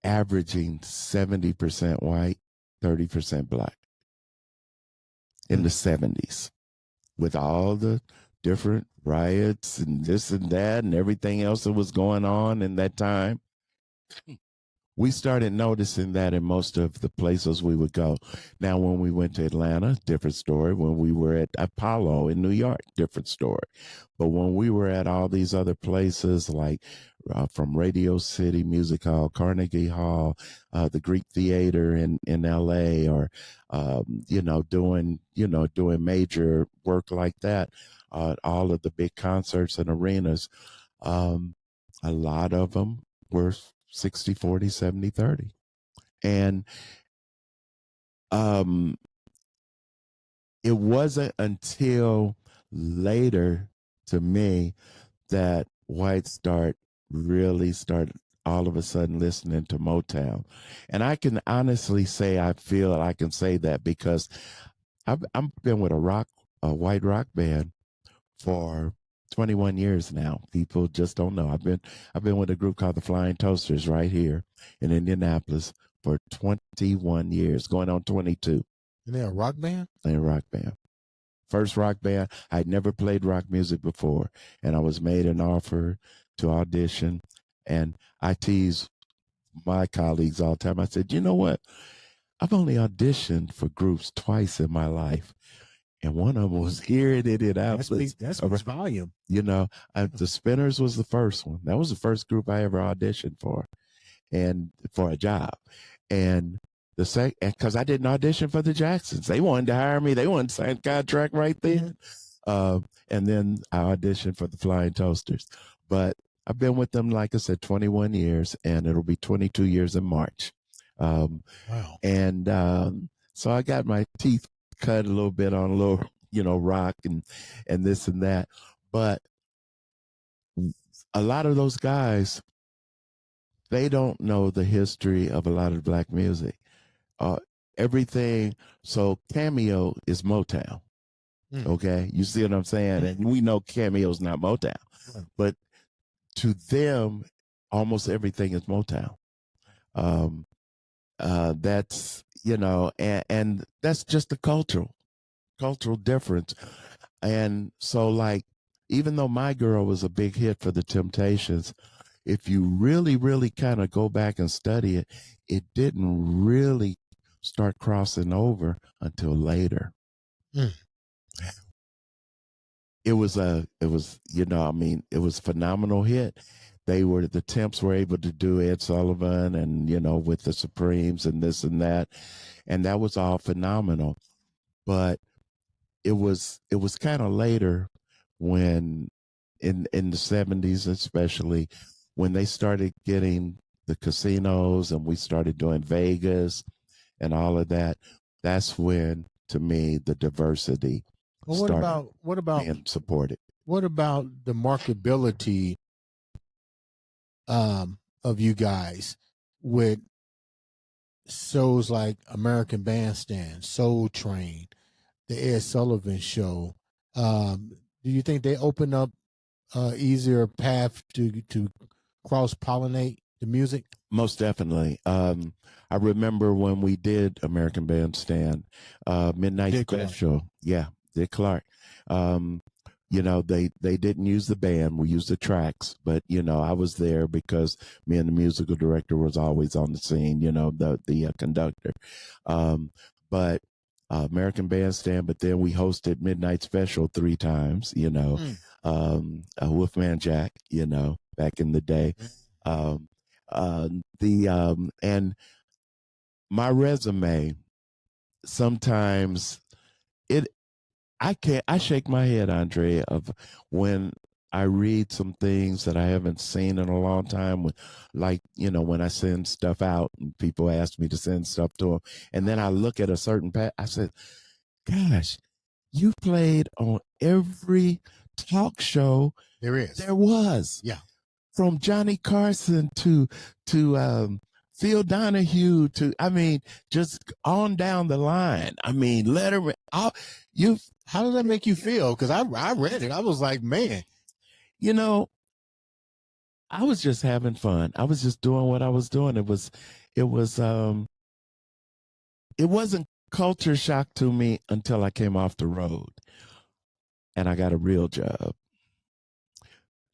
averaging 70% white, 30% black in the 70s, with all the different riots and this and that and everything else that was going on in that time. we started noticing that in most of the places we would go. Now, when we went to Atlanta, different story. When we were at Apollo in New York, different story. But when we were at all these other places, like from Radio City Music Hall, Carnegie Hall, the Greek Theater in L.A., or doing major work like that, all of the big concerts and arenas, a lot of them were 60-40, 70-30. And it wasn't until later to me that whites really started all of a sudden listening to Motown. And I can honestly say I feel I can say that because I've been with a white rock band for 21 years now. People just don't know. I've been with a group called the Flying Toasters right here in Indianapolis for 21 years, going on 22. And they're a rock band? They're a rock band. First rock band. I'd never played rock music before, and I was made an offer to audition. And I tease my colleagues all the time. I said, you know what? I've only auditioned for groups twice in my life. And one of them was here in Indianapolis. That speaks volume. The Spinners was the first one. That was the first group I ever auditioned for, and for a job. And the second, because I didn't audition for the Jacksons. They wanted to hire me. They wanted to sign a contract right then. And then I auditioned for the Flying Toasters. But I've been with them, like I said, 21 years, and it'll be 22 years in March. Wow. And so I got my teeth cut a little bit on a little, rock and this and that. But a lot of those guys, they don't know the history of a lot of black music. Everything. So Cameo is Motown. Okay. You see what I'm saying? And we know Cameo's not Motown, but to them, almost everything is Motown. That's, and that's just a cultural difference. And so, like, even though My Girl was a big hit for the Temptations, if you really, really kind of go back and study it, it didn't really start crossing over until later. It was a phenomenal hit. The Temps were able to do Ed Sullivan and, with the Supremes and this and that. And that was all phenomenal. But it was kind of later when in the 70s, especially when they started getting the casinos and we started doing Vegas and all of that. That's when, to me, the diversity started being supported. What about the marketability of you guys with shows like American Bandstand, Soul Train, the Ed Sullivan Show? Do you think they open up easier path to cross-pollinate the music? Most definitely. I remember when we did American Bandstand, Midnight Dick Special. Clark. Yeah, Dick Clark. They didn't use the band. We used the tracks, but I was there because me and the musical director was always on the scene. The conductor. But American Bandstand. But then we hosted Midnight Special 3 times. Wolfman Jack. Back in the day. And my resume, sometimes I shake my head, Andre, of when I read some things that I haven't seen in a long time, when I send stuff out and people ask me to send stuff to them, and then I look at a certain I said, gosh, you played on every talk show there was. Yeah. From Johnny Carson to Phil Donahue just on down the line. Letterman. How does that make you feel? Because I read it. I was like, man. I was just having fun. I was just doing what I was doing. It wasn't culture shock to me until I came off the road and I got a real job.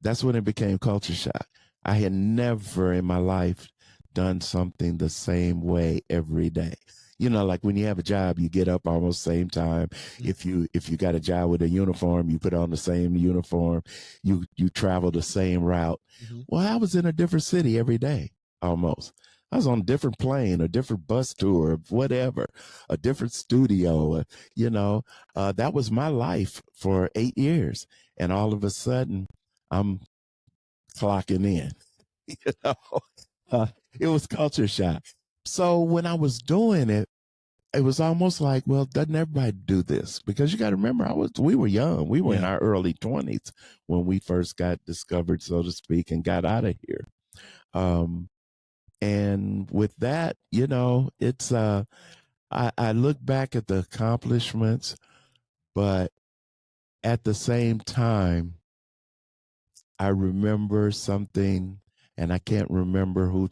That's when it became culture shock. I had never in my life done something the same way every day. You know, like when you have a job, you get up almost same time. If you got a job with a uniform, you put on the same uniform. You travel the same route. Well, I was in a different city every day almost. I was on a different plane, a different bus tour, whatever, a different studio. You know, that was my life for 8 years, and all of a sudden, I'm clocking in. You know, it was culture shock. So when I was doing it, it was almost like, well, doesn't everybody do this? Because you got to remember, we were young. We were in our early 20s when we first got discovered, so to speak, and got out of here. And with that, you know, it's, I look back at the accomplishments, but at the same time, I remember something, and I can't remember who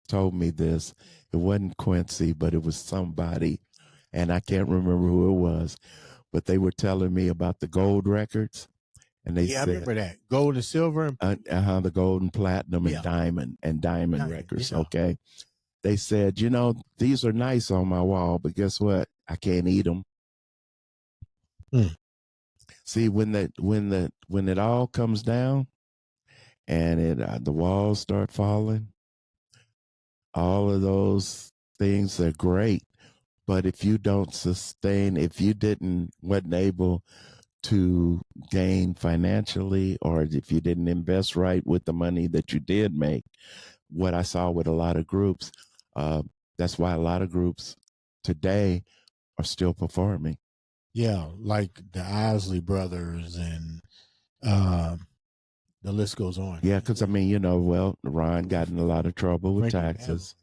told me this. It wasn't Quincy, but it was somebody, and I can't remember who it was. But they were telling me about the gold records, and they said, I remember that gold and silver, the gold and platinum and diamond records. Yeah. Okay, they said, you know, these are nice on my wall, but guess what? I can't eat them. See, when it all comes down, and the walls start falling, all of those things are great, but if you don't sustain, if you wasn't able to gain financially, or if you didn't invest right with the money that you did make, what I saw with a lot of groups, that's why a lot of groups today are still performing. Yeah, like the Isley Brothers, and the list goes on. Yeah, because I mean, you know, well, Ron got in a lot of trouble with taxes.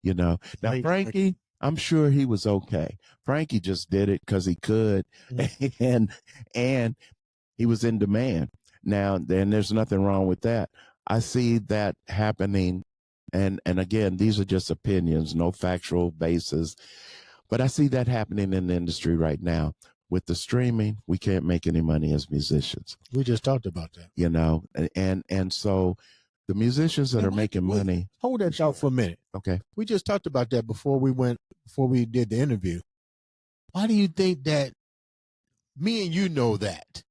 You know, now Frankie, I'm sure he was okay. Frankie just did it because he could, and he was in demand. Now, then there's nothing wrong with that. I see that happening, and again, these are just opinions, no factual basis, but I see that happening in the industry right now. With the streaming, we can't make any money as musicians. We just talked about that. You know, and so the musicians that are making money. Hold that thought for a minute. Okay. We just talked about that before we did the interview. Why do you think that me and you know that?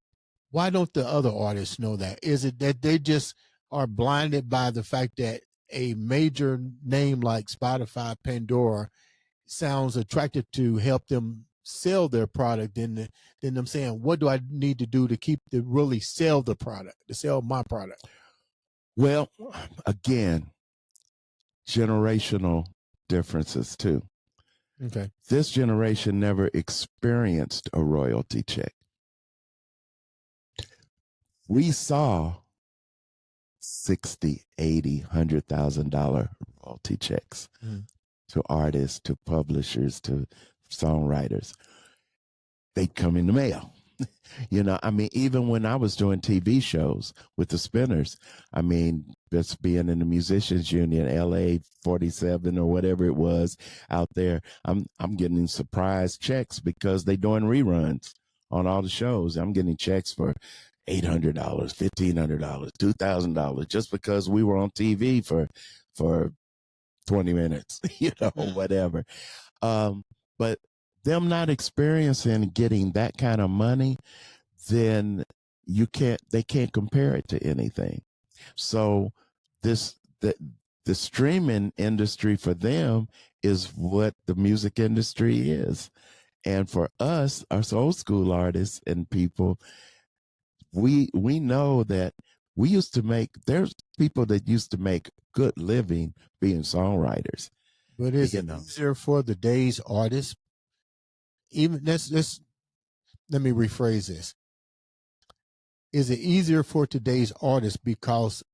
Why don't the other artists know that? Is it that they just are blinded by the fact that a major name like Spotify, Pandora sounds attractive to help them sell their product than them saying, what do I need to do to really sell the product, to sell my product? Well, again, generational differences too. Okay. This generation never experienced a royalty check. We saw $60, $80, $100,000 royalty checks to artists, to publishers, to songwriters. They'd come in the mail. You know, I mean, even when I was doing TV shows with the Spinners, I mean, just being in the Musicians Union, LA 47 or whatever it was out there, I'm getting surprise checks because they doing reruns on all the shows. I'm getting checks for $800, $1,500, $2,000 just because we were on TV for 20 minutes, you know, whatever. But them not experiencing getting that kind of money, then they can't compare it to anything. So the streaming industry for them is what the music industry is. And for us, us old school artists and people, we know that there's people that used to make good living being songwriters. But is it easier for the day's artists? Even let me rephrase this. Is it easier for today's artists because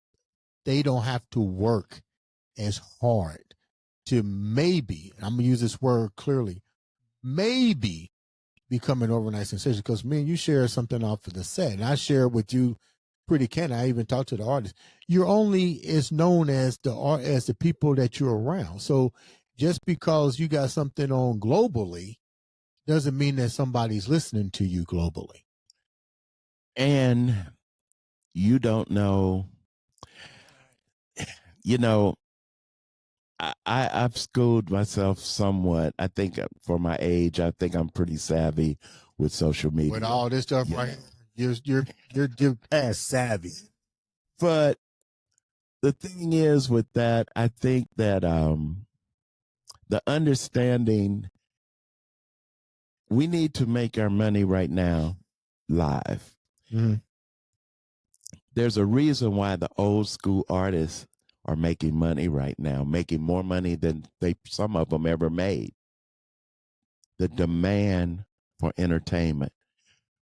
they don't have to work as hard to maybe, I'm going to use this word clearly, maybe become an overnight sensation? Because me and you share something off of the set, and I share with you pretty candid. I even talk to the artist. You're only as known as the people that you're around. So just because you got something on globally doesn't mean that somebody's listening to you globally. And you don't know, you know, I've schooled myself somewhat. I think for my age, I think I'm pretty savvy with social media. With all this stuff, Yeah. right? You're past savvy. But the thing is with that, I think that the understanding, we need to make our money right now live. Mm-hmm. There's a reason why the old school artists are making money right now, making more money than some of them ever made. The demand for entertainment.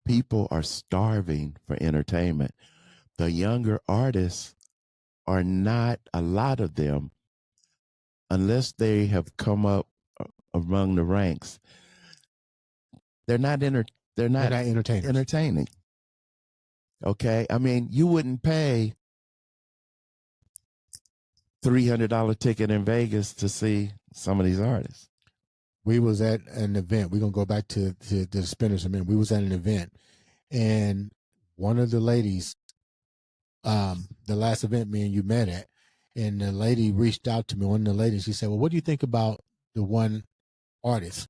People are starving for entertainment. The younger artists are not, a lot of them, unless they have come up among the ranks, they're not entertainers. entertaining. Okay, I mean, you wouldn't pay $300 ticket in Vegas to see some of these artists. We was at an event. We're gonna go back to the Spinners a minute. We was at an event, and one of the ladies, the last event me and you met at, and the lady reached out to me. One of the ladies, she said, "Well, what do you think about the one artist?"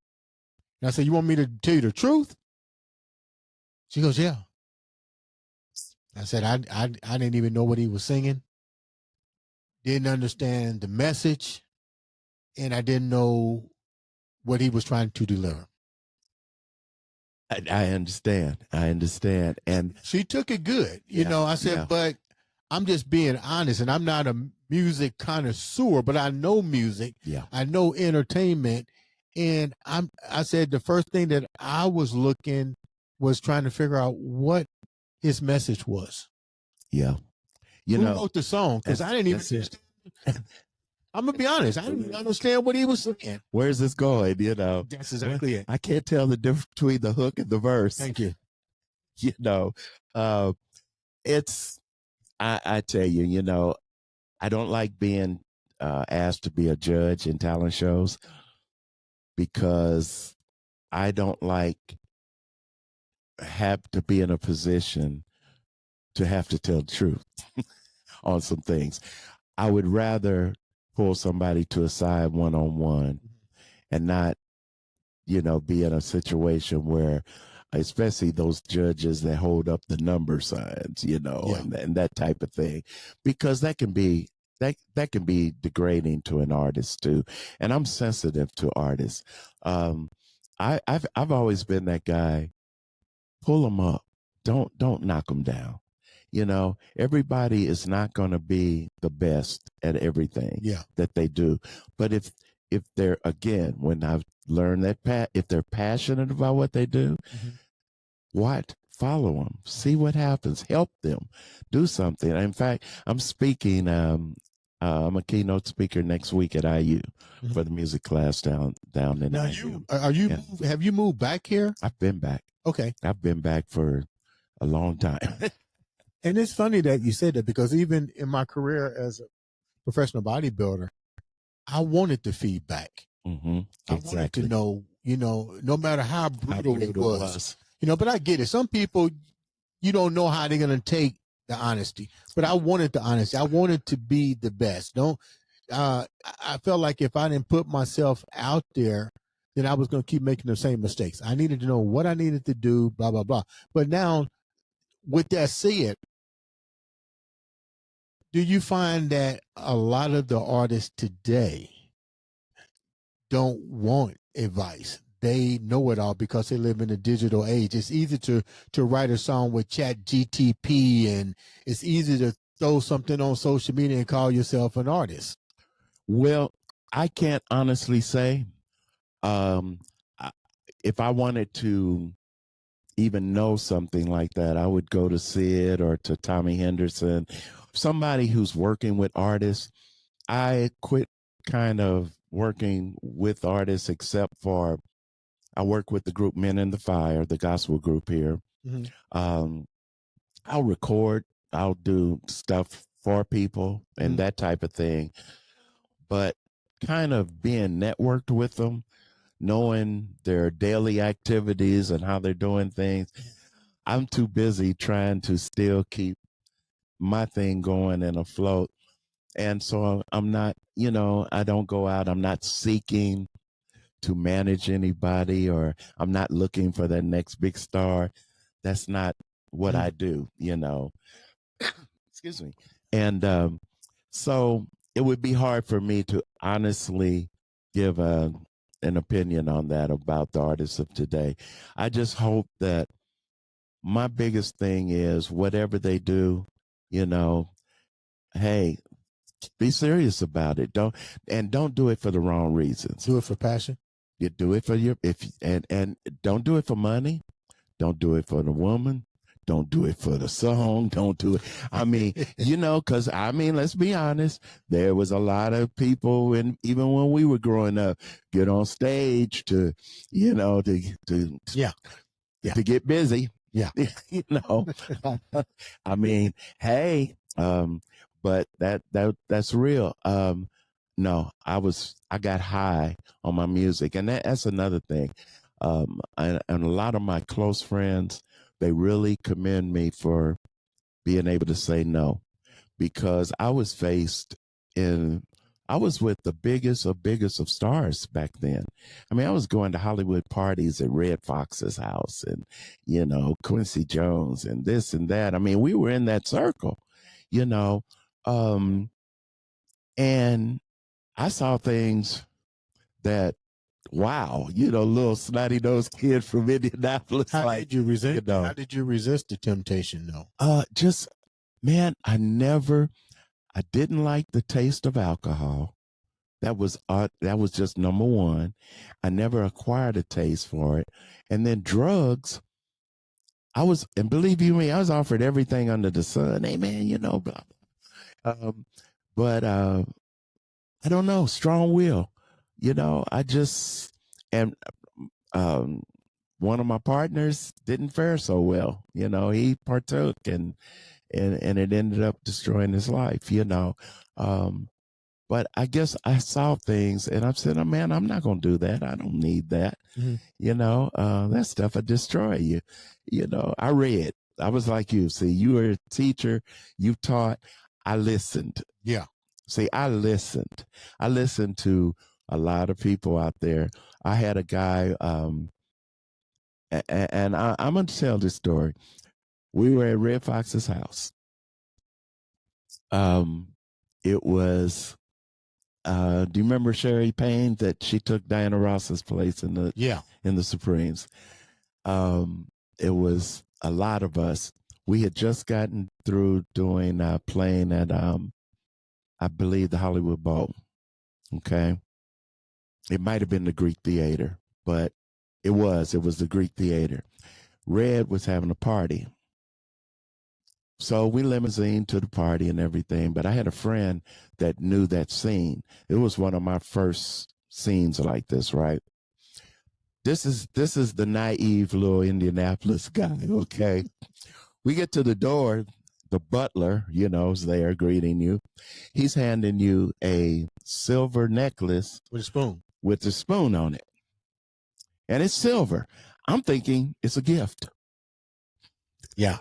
And I said, "You want me to tell you the truth?" She goes, "Yeah." I said, I didn't even know what he was singing, didn't understand the message, and I didn't know what he was trying to deliver. I understand. And she took it good. You know, I said, but I'm just being honest, and I'm not a music connoisseur, but I know music. Yeah. I know entertainment. And I said the first thing that I was looking was trying to figure out what his message was. Yeah. Who wrote the song? Because I didn't even I'm gonna be honest, I didn't even understand what he was saying. Where's this going? You know, that's exactly it. I can't tell the difference between the hook and the verse. Thank you. You know, it's, I tell you, you know, I don't like being asked to be a judge in talent shows because I don't like have to be in a position to have to tell the truth on some things. I would rather pull somebody to a side one-on-one and not, you know, be in a situation where, especially those judges that hold up the number signs, you know, and that type of thing, because that can be that can be degrading to an artist too. And I'm sensitive to artists. I've always been that guy. Pull them up. Don't knock them down. You know, everybody is not going to be the best at everything that they do. But if they're, again, when I've learned that if they're passionate about what they do, follow them, see what happens, help them, do something. In fact, I'm speaking, I'm a keynote speaker next week at IU for the music class down in now IU. Have you moved back here? I've been back. Okay. I've been back for a long time. And it's funny that you said that, because even in my career as a professional bodybuilder, I wanted the feedback. Mm-hmm. Exactly. I wanted to know, you know, no matter how brutal it was, you know, but I get it. Some people, you don't know how they're going to take the honesty, but I wanted the honesty. I wanted to be the best. I felt like if I didn't put myself out there, then I was going to keep making the same mistakes. I needed to know what I needed to do, blah, blah, blah. But now, with that said, do you find that a lot of the artists today don't want advice? They know it all because they live in a digital age. It's easy to write a song with Chat GTP, and it's easy to throw something on social media and call yourself an artist. Well, I can't honestly say. If I wanted to even know something like that, I would go to Sid or to Tommy Henderson, somebody who's working with artists. I quit kind of working with artists, except for I work with the group Men in the Fire, the gospel group here. Mm-hmm. I'll record, I'll do stuff for people and that type of thing. But kind of being networked with them, knowing their daily activities and how they're doing things, I'm too busy trying to still keep my thing going and afloat And so I'm not, I don't go out. I'm not seeking to manage anybody, or I'm not looking for that next big star. That's not what I do, Excuse me. And so it would be hard for me to honestly give an opinion on that about the artists of today. I just hope that my biggest thing is whatever they do, hey, be serious about it. Don't do it for the wrong reasons. Do it for passion. You do it for and don't do it for money. Don't do it for the woman. Don't do it for the song. Don't do it. I mean, because let's be honest. There was a lot of people, and even when we were growing up, get on stage to get busy. Yeah. I mean, hey, but that's real. No, I got high on my music, and that's another thing. And a lot of my close friends, they really commend me for being able to say no, because I was with the biggest of stars back then. I mean, I was going to Hollywood parties at Red Fox's house and, Quincy Jones and this and that. I mean, we were in that circle, and I saw things that, wow, little snotty nosed kid from Indianapolis. How did you resist? How did you resist the temptation, though? Just, man, I didn't like the taste of alcohol. That was just number one. I never acquired a taste for it. And then drugs, and believe you me, I was offered everything under the sun. Hey, man, blah, blah. But I don't know, strong will. I just, and one of my partners didn't fare so well. He partook and it ended up destroying his life, But I guess I saw things and I said, oh, man, I'm not going to do that. I don't need that. Mm-hmm. That stuff will destroy you. I read. I was like you. See, you were a teacher. You taught. I listened. Yeah. See, I listened. I listened to a lot of people out there. I had a guy, and I'm going to tell this story. We were at Red Fox's house. It was, do you remember Sherry Payne, that she took Diana Ross's place in the Supremes? It was a lot of us. We had just gotten through doing playing at I believe the Hollywood Bowl. Okay. It might have been the Greek Theater, but it was the Greek Theater. Red was having a party. So we limousine to the party and everything, but I had a friend that knew that scene. It was one of my first scenes like this, right? This is the naive little Indianapolis guy, okay? We get to the door, the butler, is there greeting you. He's handing you a silver necklace with a spoon on it. And it's silver. I'm thinking it's a gift. Yeah.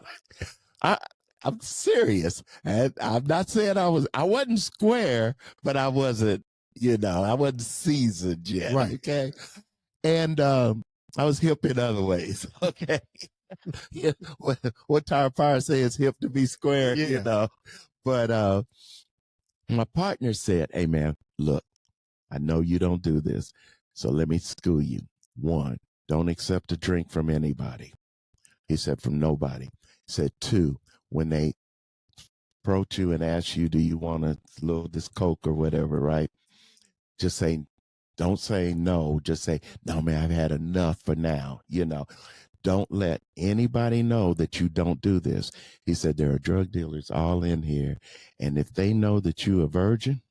I'm serious. And I'm not saying I wasn't square, but I wasn't, I wasn't seasoned yet. Right. Okay. And I was hip in other ways. Okay. Yeah. What Tara Power says, hip to be square, But my partner said, hey, man, look, I know you don't do this, so let me school you. 1, don't accept a drink from anybody. He said, from nobody. He said, 2, when they approach you and ask you, do you want this Coke or whatever, right? Just don't say no. Just say, no, man, I've had enough for now. Don't let anybody know that you don't do this. He said, there are drug dealers all in here. And if they know that you're a virgin,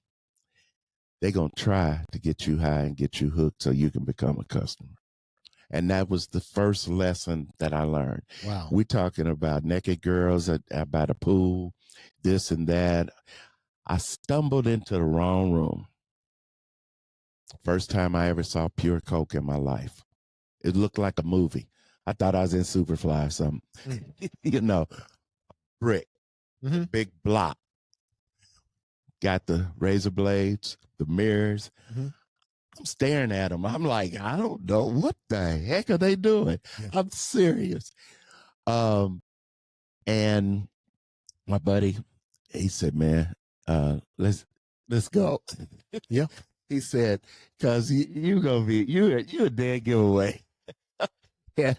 they're going to try to get you high and get you hooked so you can become a customer. And that was the first lesson that I learned. Wow. We're talking about naked girls by the pool, this and that. I stumbled into the wrong room. First time I ever saw pure Coke in my life. It looked like a movie. I thought I was in Superfly or something. Brick, big block. got the razor blades, the mirrors. Mhm. I'm staring at them. I'm like, I don't know what the heck are they doing. Yeah. I'm serious. And my buddy, he said, man, let's go. Yeah. He said, cause you gonna be, you a dead giveaway. and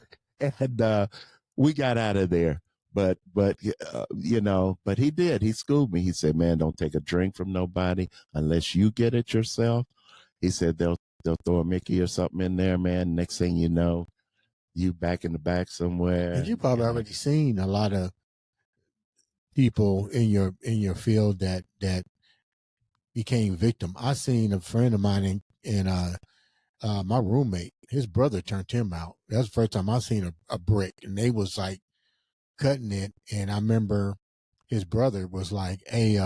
we got out of there. But you know, but he did. He schooled me. He said, man, don't take a drink from nobody unless you get it yourself. He said they'll throw a Mickey or something in there, man. Next thing you know, you back in the back somewhere. And you probably already seen a lot of people in your field that became victim. I seen a friend of mine in my roommate, his brother turned him out. That's the first time I seen a brick, and they was like cutting it. And I remember his brother was like, hey,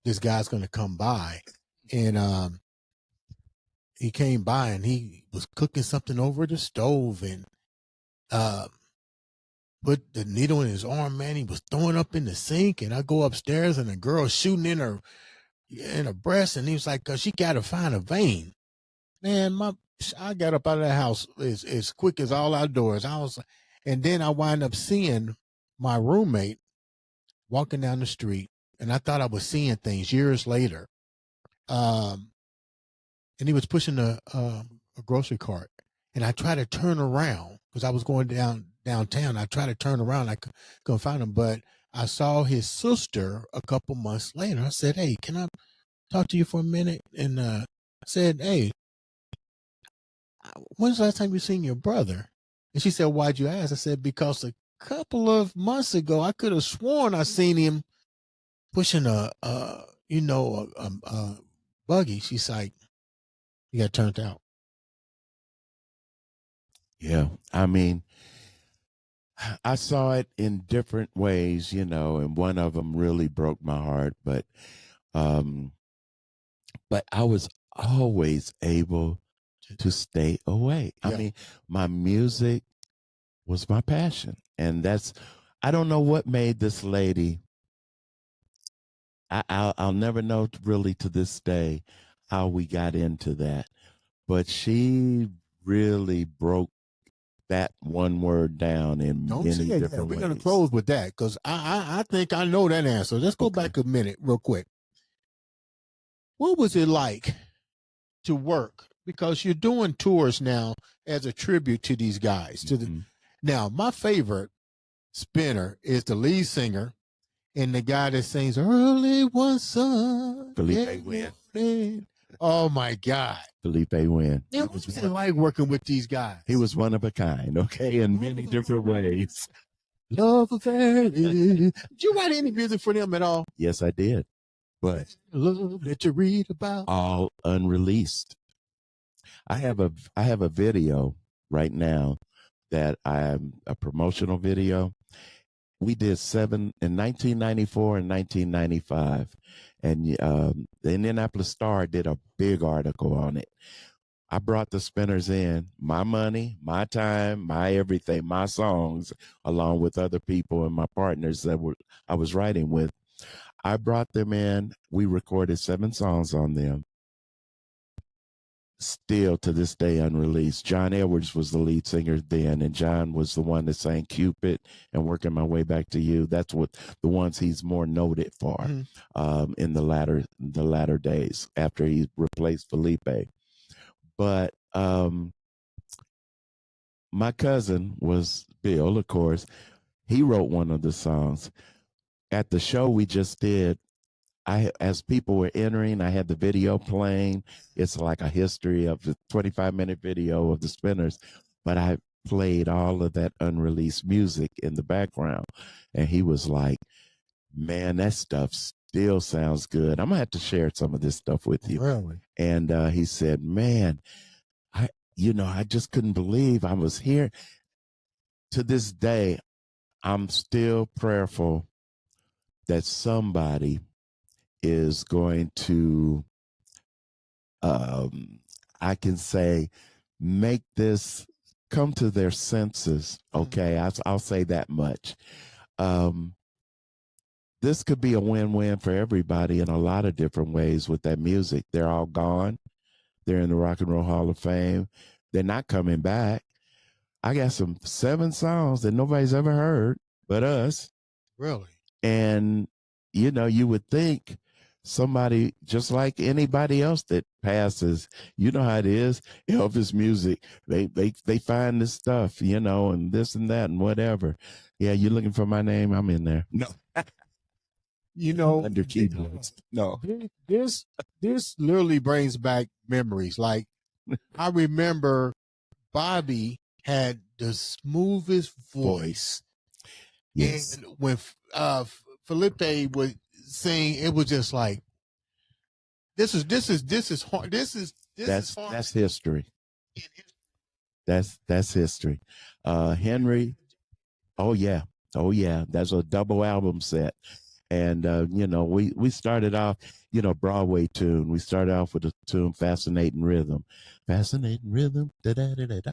this guy's going to come by. And he came by and he was cooking something over the stove and put the needle in his arm, man. He was throwing up in the sink, and I go upstairs and the girl shooting in her breast, and he was like, cause she got to find a vein. Man, I got up out of the house as quick as all outdoors. And then I wind up seeing my roommate walking down the street, and I thought I was seeing things years later. And he was pushing a grocery cart, and I tried to turn around because I was going downtown. I tried to turn around, I couldn't find him, but I saw his sister a couple months later. I said, "Hey, can I talk to you for a minute?" And I said, "Hey, when's the last time you seen your brother?" And she said, "Why'd you ask?" I said, "Because a couple of months ago, I could have sworn I seen him pushing a buggy." She's like, "He got turned out." Yeah. I mean, I saw it in different ways, you know, and one of them really broke my heart, but I was always able to stay away. Yeah. I mean, my music was my passion. And I don't know what made this lady, I'll never know really to this day how we got into that, but she really broke that one word down in Don't many say it. different We're ways. going to close with that because I think I know that answer. Let's go back a minute real quick. What was it like to work? Because you're doing tours now as a tribute to these guys. Now, my favorite spinner is the lead singer and the guy that sings "Early One Sun." Felipe Wynn. Oh my God. Felipe Wynn. It was like working with these guys. He was one of a kind, okay, in many different ways. Love affair. Did you write any music for them at all? Yes, I did. But love that you read about, all unreleased. I have a video right now that I'm a promotional video. We did 7 in 1994 and 1995, and the Indianapolis Star did a big article on it. I brought the spinners in, my money, my time, my everything, my songs, along with other people and my partners that I was writing with. I brought them in. We recorded 7 songs on them. Still to this day unreleased. John Edwards was the lead singer then, and John was the one that sang Cupid and Working My Way Back to You. That's what the ones he's more noted for in the latter days after he replaced Felipe. But my cousin was Bill, of course. He wrote one of the songs. At the show we just did, as people were entering, I had the video playing. It's like a history of the 25-minute video of the spinners, but I played all of that unreleased music in the background. And he was like, man, that stuff still sounds good. I'm gonna have to share some of this stuff with you. Really? And he said, man, I just couldn't believe I was here. To this day, I'm still prayerful that somebody is going to, I can say, make this come to their senses. Okay, I'll say that much. this could be a win-win for everybody in a lot of different ways with that music. They're all gone. They're in the Rock and Roll Hall of Fame. They're not coming back. I got some 7 songs that nobody's ever heard but us. Really? And, you know, you would think somebody, just like anybody else that passes, you know how it is, Elvis music, they find this stuff, you know, and this and that and whatever. Yeah, you're looking for my name, I'm in there. No. You know, Under keyboards. No. this literally brings back memories. Like, I remember Bobby had the smoothest voice. Yes. And when Felipe would sing, it was just like, this is hard. That's history. That's history. Henry. Oh yeah. That's a double album set. And, you know, we started off, you know, Broadway tune. We started off with a tune, Fascinating Rhythm. Fascinating Rhythm. Da-da-da-da-da.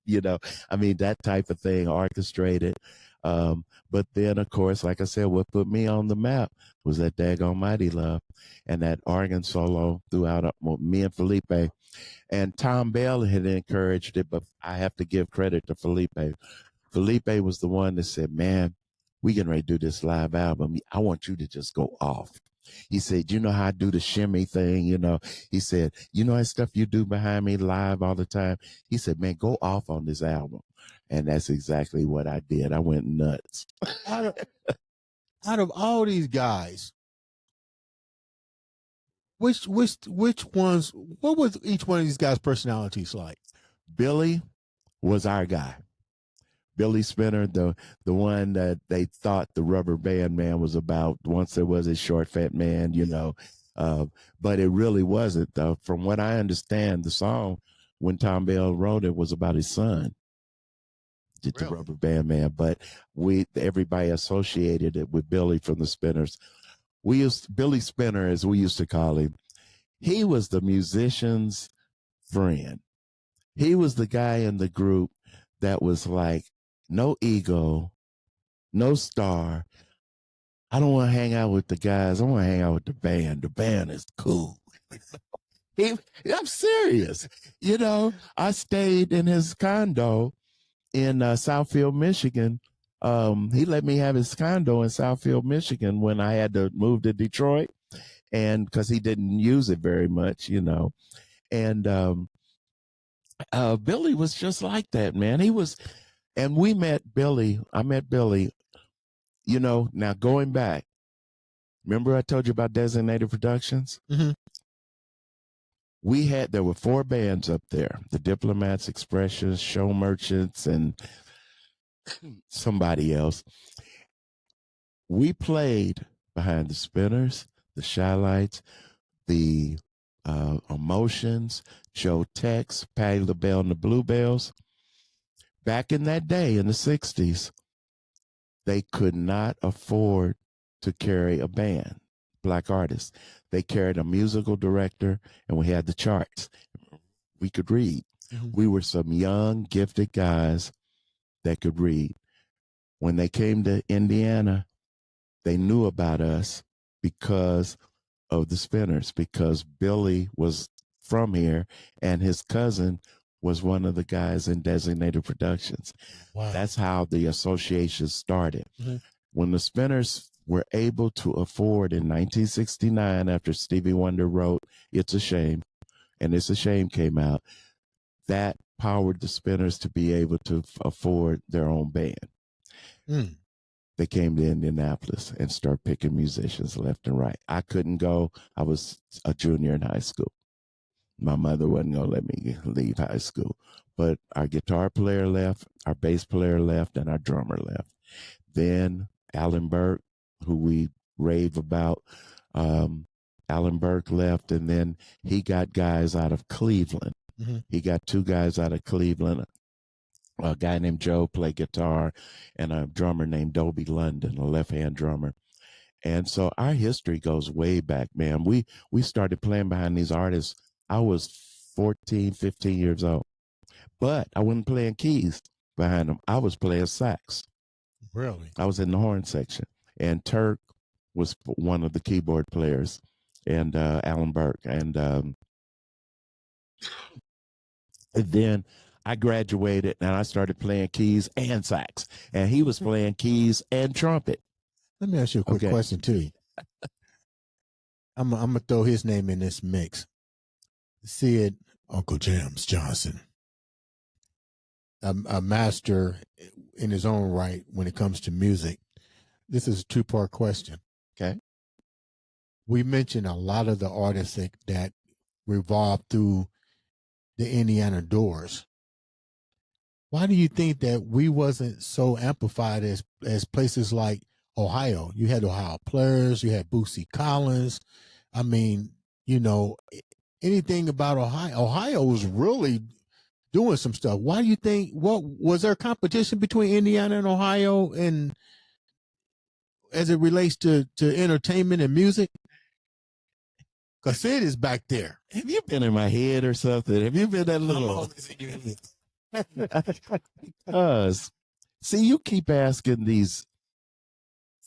You know, I mean, that type of thing, orchestrated. But then, of course, like I said, what put me on the map was that daggone Mighty Love and that organ solo throughout me and Felipe. And Tom Bell had encouraged it, but I have to give credit to Felipe. Felipe was the one that said, man, we getting ready to do this live album. I want you to just go off. He said, you know how I do the shimmy thing, you know. He said, you know that stuff you do behind me live all the time? He said, man, go off on this album. And that's exactly what I did. I went nuts. Out of all these guys, which ones, what was each one of these guys' personalities like? Billy was our guy. Billy Spinner, the one that they thought the Rubber Band Man was about. Once there was a short, fat man, you know, but it really wasn't. From what I understand, the song, when Tom Bell wrote it, was about his son, the Rubber Band Man. But everybody associated it with Billy from the Spinners. Billy Spinner, as we used to call him. He was the musician's friend. He was the guy in the group that was like, no ego, no star. I don't want to hang out with the guys. I want to hang out with the band. The band is cool. I'm serious. You know, I stayed in his condo in Southfield, Michigan. He let me have his condo in Southfield, Michigan when I had to move to Detroit, and because he didn't use it very much, you know. And Billy was just like that, man. He was. And we met Billy. I met Billy, you know, now going back. Remember I told you about Designated Productions? Mm-hmm. There were 4 bands up there. The Diplomats, Expressions, Show Merchants, and somebody else. We played behind the Spinners, the Shylights, the Emotions, Joe Tex, Patti LaBelle and the Bluebells. Back in that day, in the 60s, they could not afford to carry a band, black artists. They carried a musical director, and we had the charts. We could read. Mm-hmm. We were some young, gifted guys that could read. When they came to Indiana, they knew about us because of the Spinners, because Billy was from here, and his cousin was one of the guys in Designated Productions. Wow. That's how the association started. Mm-hmm. When the Spinners were able to afford in 1969, after Stevie Wonder wrote It's a Shame, and It's a Shame came out, that powered the Spinners to be able to afford their own band. Mm. They came to Indianapolis and started picking musicians left and right. I couldn't go. I was a junior in high school. My mother wasn't going to let me leave high school. But our guitar player left, our bass player left, and our drummer left. Then Alan Burke, who we rave about, Alan Burke left, and then he got guys out of Cleveland. Mm-hmm. He got 2 guys out of Cleveland. A guy named Joe played guitar, and a drummer named Dobie London, a left-hand drummer. And so our history goes way back, man. We started playing behind these artists. I was 14, 15 years old, but I wasn't playing keys behind them. I was playing sax. Really? I was in the horn section. and Turk was one of the keyboard players, and Alan Burke. And then I graduated and I started playing keys and sax, and he was playing keys and trumpet. Let me ask you a quick question too. I'm gonna throw his name in this mix. Sid Uncle James Johnson, a master in his own right when it comes to music. This is a two-part question. Okay. We mentioned a lot of the artists that revolve through the Indiana doors. Why do you think that we wasn't so amplified as places like Ohio? You had Ohio Players, you had Bootsy Collins. I mean, you know, anything about Ohio. Ohio was really doing some stuff. Why do you think? What was there competition between Indiana and Ohio, and as it relates to entertainment and music? Because Sid is back there. Have you been in my head or something? Have you been that little? Because, see, you keep asking these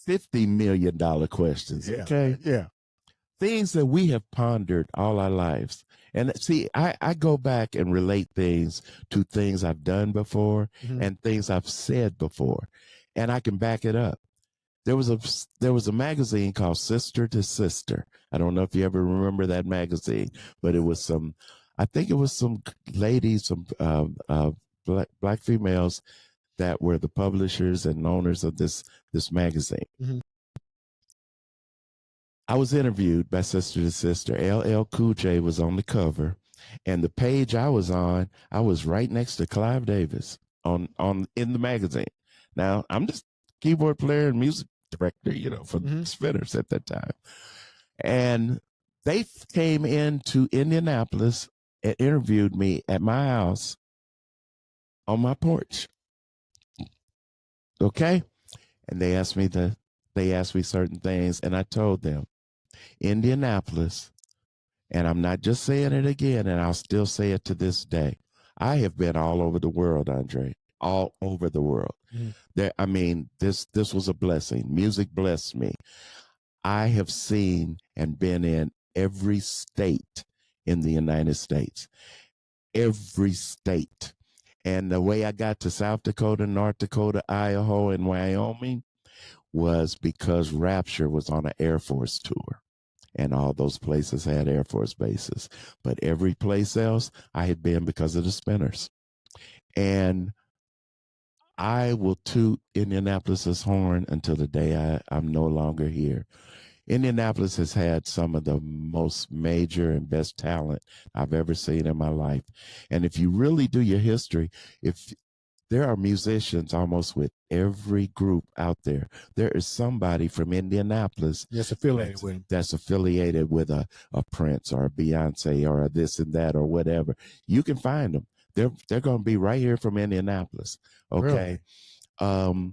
$50 million questions. Yeah. Okay. Yeah. Things that we have pondered all our lives. And see, I go back and relate things to things I've done before and things I've said before, and I can back it up. There was a magazine called Sister to Sister. I don't know if you ever remember that magazine, but it was I think it was some ladies, some black females that were the publishers and owners of this magazine. Mm-hmm. I was interviewed by Sister to Sister. LL Cool J was on the cover, and the page I was on, I was right next to Clive Davis in the magazine. Now, I'm just keyboard player and music director, for the Spinners at that time. And they came into Indianapolis and interviewed me at my house on my porch. Okay? And they asked me certain things, and I told them, Indianapolis, and I'm not just saying it again, and I'll still say it to this day. I have been all over the world, Andre, all over the world. This was a blessing. Music blessed me. I have seen and been in every state in the United States, every state. And the way I got to South Dakota, North Dakota, Idaho, and Wyoming was because Rapture was on an Air Force tour. And all those places had Air Force bases. But every place else I had been because of the Spinners. And I will toot Indianapolis's horn until the day I'm no longer here. Indianapolis has had some of the most major and best talent I've ever seen in my life. And if you really do your history, if there are musicians almost with every group out there, there is somebody from Indianapolis that's affiliated with a Prince or a Beyonce or a this and that or whatever. You can find them. They're going to be right here from Indianapolis. Okay. Really?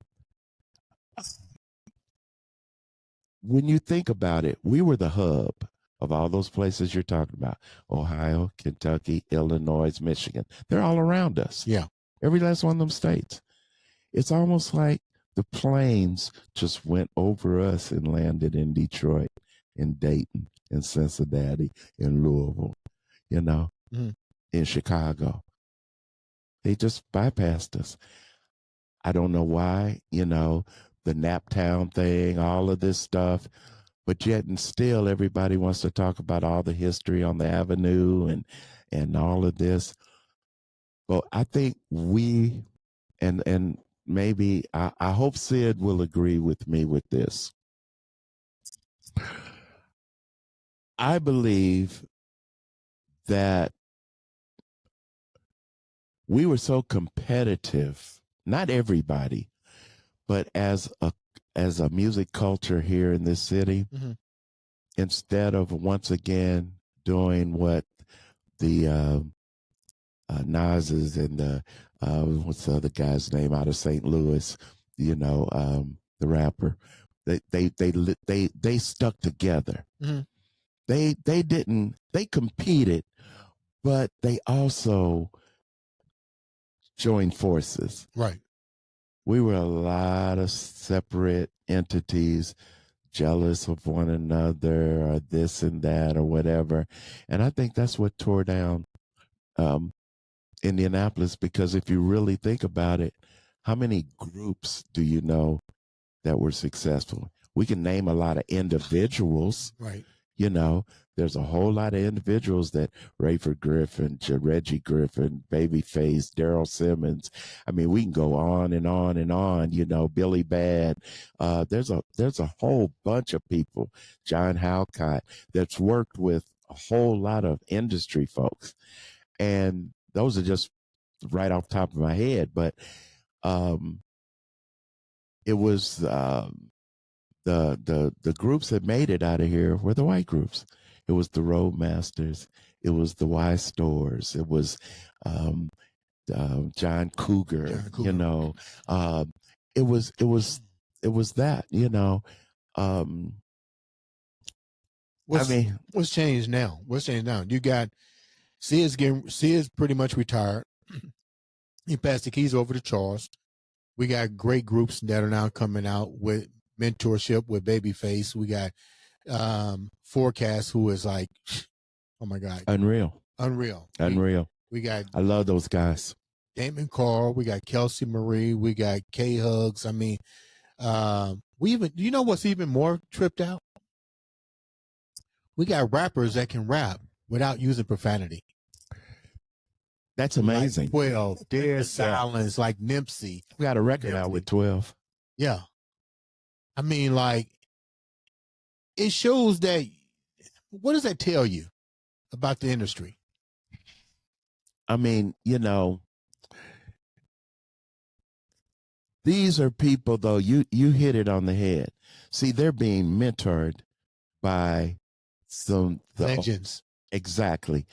When you think about it, we were the hub of all those places you're talking about. Ohio, Kentucky, Illinois, Michigan. They're all around us. Yeah. Every last one of them states. It's almost like the planes just went over us and landed in Detroit, in Dayton, in Cincinnati, in Louisville, in Chicago. They just bypassed us. I don't know why, the Naptown thing, all of this stuff, but yet and still everybody wants to talk about all the history on the Avenue and all of this. Well, I think we, and maybe, I hope Sid will agree with me with this. I believe that we were so competitive, not everybody, but as a music culture here in this city, instead of once again doing what the Nas's and the what's the other guy's name out of St. Louis, the rapper, they stuck together. They competed, but they also joined forces. Right. we were a lot of separate entities, jealous of one another or this and that or whatever. And I think that's what tore down um, Indianapolis, because if you really think about it, how many groups do you know that were successful? We can name a lot of individuals. Right. You know, there's a whole lot of individuals that Rayford Griffin, Reggie Griffin, Babyface, Daryl Simmons. I mean, we can go on and on and on. You know, Billy Bad. There's a whole bunch of people. John Halcott, that's worked with a whole lot of industry folks, and those are just right off the top of my head. But it was the groups that made it out of here were the white groups. It was the Roadmasters. It was the Y Stores. It was John Cougar. You know, it was that. You know, what's changed now? What's changed now? You got Sid's pretty much retired. He passed the keys over to Charles. We got great groups that are now coming out with mentorship with Babyface. We got Forecast, who is like, oh my God, unreal. We got, I love those guys. Damon Carl. We got Kelsey Marie. We got K Hugs. I mean, we even, you know what's even more tripped out? We got rappers that can rap without using profanity. That's amazing. Like 12, Dead Silence, like Nipsey. We got a record out with 12. Yeah. I mean, like, it shows that, what does that tell you about the industry? I mean, you know, these are people, though, you hit it on the head. See, they're being mentored by some legends. Exactly.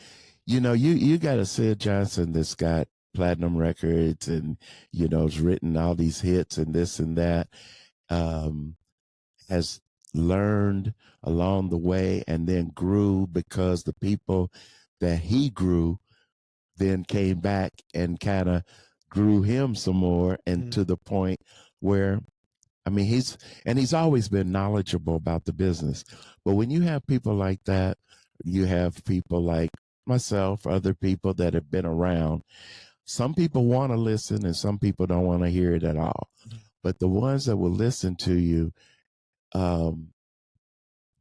You know, you got a Sid Johnson that's got platinum records and, you know, has written all these hits and this and that, has learned along the way and then grew because the people that he grew then came back and kind of grew him some more, and to the point where, I mean, he's always been knowledgeable about the business. But when you have people like that, you have people like myself, other people that have been around. Some people want to listen and some people don't want to hear it at all. But the ones that will listen to you,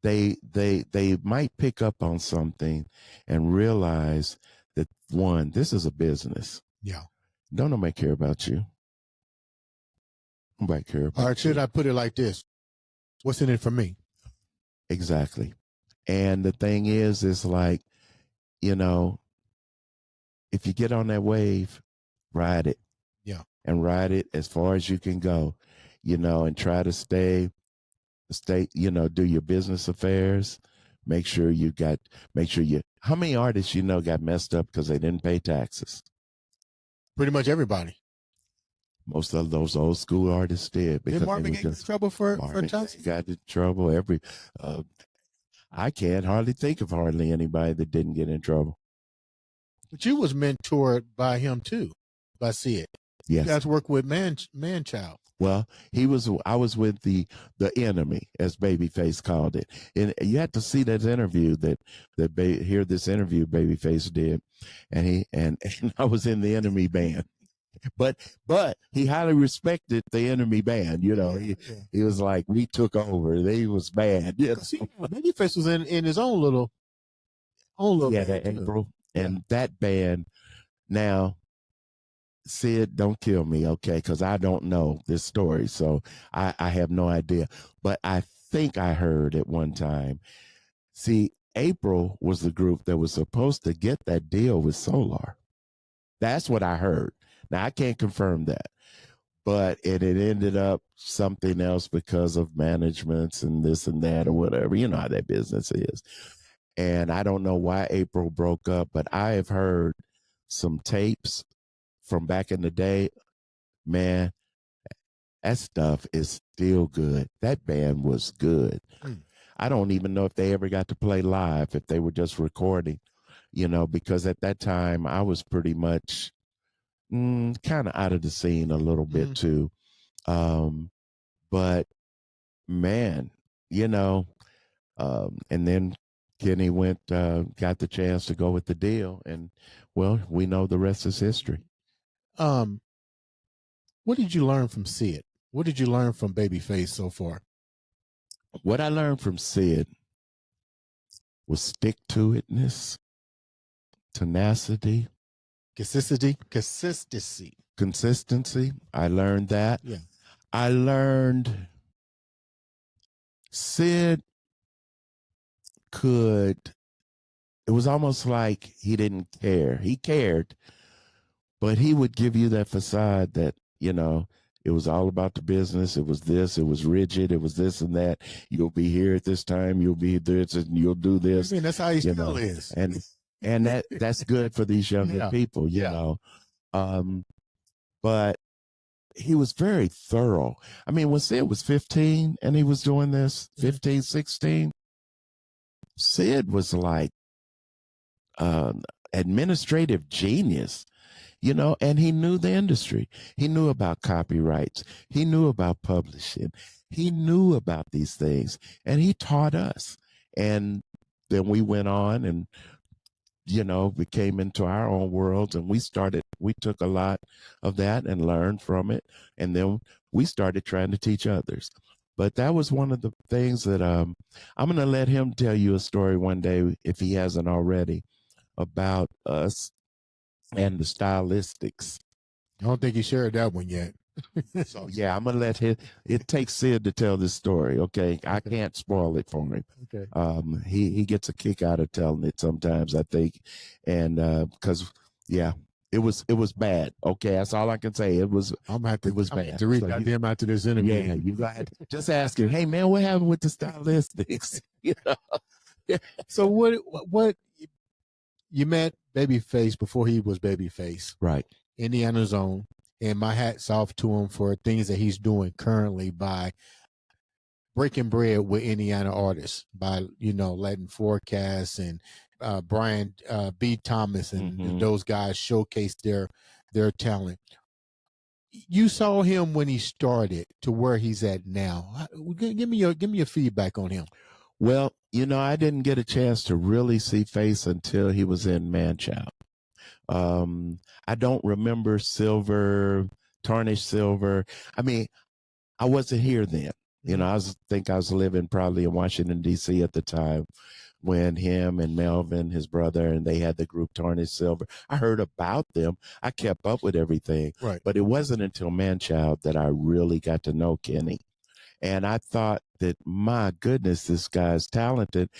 they might pick up on something and realize that, one, this is a business. Yeah. Don't nobody care about you. Nobody care about you. Or should I put it like this? What's in it for me? Exactly. And the thing is like, you know, if you get on that wave, ride it. Yeah. And ride it as far as you can go, you know, and try to stay, you know, do your business affairs. Make sure you, how many artists you know got messed up because they didn't pay taxes? Pretty much everybody. Most of those old school artists did. Did Marvin get in trouble for taxes? Got in trouble. I can't hardly think of anybody that didn't get in trouble. But you was mentored by him too, by Sid. Yes. You guys work with Manchild. Well, I was with the enemy, as Babyface called it. And you had to see that interview hear this interview Babyface did. And I was in the enemy band. But he highly respected the enemy band. You know, he was like, we took over. He was bad. You know? Babyface was in his own little yeah, that April. And that band, now, Sid, don't kill me, okay? Because I don't know this story, so I have no idea. But I think I heard at one time, see, April was the group that was supposed to get that deal with Solar. That's what I heard. Now, I can't confirm that, but it ended up something else because of managements and this and that or whatever. You know how that business is. And I don't know why April broke up, but I have heard some tapes from back in the day. Man, that stuff is still good. That band was good. I don't even know if they ever got to play live, if they were just recording, you know, because at that time I was pretty much kind of out of the scene a little bit too. But man, you know, and then Kenny went, got the chance to go with the deal, and well, we know the rest is history. What did you learn from Sid? What did you learn from Babyface so far? What I learned from Sid was stick to itness, tenacity, consistency. I learned that. Yeah. I learned Sid could, it was almost like he didn't care. He cared, but he would give you that facade that, you know, it was all about the business. It was this, it was rigid, it was this and that. You'll be here at this time, you'll be this, and you'll do this. I mean, that's how he you still know, is. And that's good for these younger people, you know. But he was very thorough. I mean, when Sid was 15 and he was doing this, 15, 16, Sid was like administrative genius, you know, and he knew the industry. He knew about copyrights. He knew about publishing. He knew about these things, and he taught us. And then we went on and, you know, we came into our own worlds, and we took a lot of that and learned from it. And then we started trying to teach others. But that was one of the things that I'm going to let him tell you a story one day, if he hasn't already, about us and the stylistics. I don't think he shared that one yet. So yeah, I'm gonna let it takes Sid to tell this story. Okay. I can't spoil it for him. Okay. He gets a kick out of telling it sometimes, I think. And because it was bad. Okay, that's all I can say. It was bad. To reach out to him after this interview. Yeah, you got just ask him, hey man, what happened with the stylistics? You know? So what you met Babyface before he was Babyface. Right. Indiana's own. And my hat's off to him for things that he's doing currently by breaking bread with Indiana artists, by, you know, letting Forecast and Brian B. Thomas and those guys showcase their talent. You saw him when he started to where he's at now. Give me your feedback on him. Well, you know, I didn't get a chance to really see Face until he was in Manchild. I don't remember Tarnished Silver. I mean, I wasn't here then. You know, I think I was living probably in Washington, D.C. at the time when him and Melvin, his brother, and they had the group Tarnished Silver. I heard about them. I kept up with everything. Right. But it wasn't until Manchild that I really got to know Kenny. And I thought that, my goodness, this guy's talented.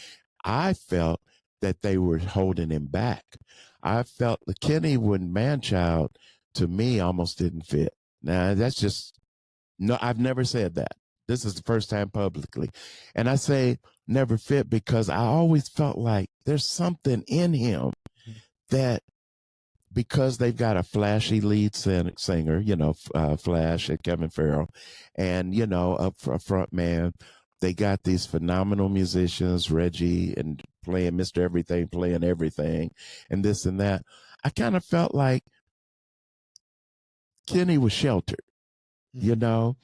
I felt that they were holding him back. I felt the Kenny when Manchild, to me, almost didn't fit. Now, that's just, no, I've never said that. This is the first time publicly. And I say never fit because I always felt like there's something in him that, because they've got a flashy lead singer, you know, Flash and Kevin Farrell, and, you know, a front man, they got these phenomenal musicians, Reggie and playing Mr. Everything, playing everything, and this and that. I kind of felt like Kenny was sheltered, you know,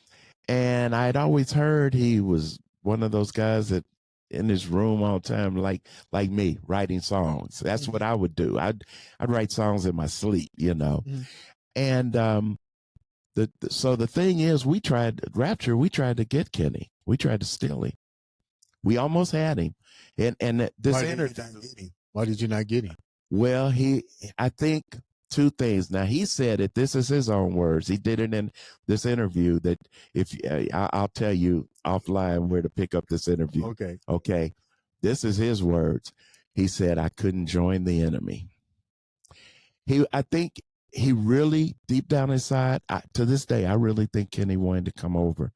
and I'd always heard he was one of those guys that in his room all the time, like me, writing songs. That's what I would do. I'd write songs in my sleep, you know. And so the thing is, we tried to get Kenny. We tried to steal him. We almost had him. And this interview. Why did you not get him? Well, I think two things. Now, he said it. This is his own words. He did it in this interview that I'll tell you offline where to pick up this interview. Okay. This is his words. He said, I couldn't join the enemy. I think he really, deep down inside, to this day, I really think Kenny wanted to come over.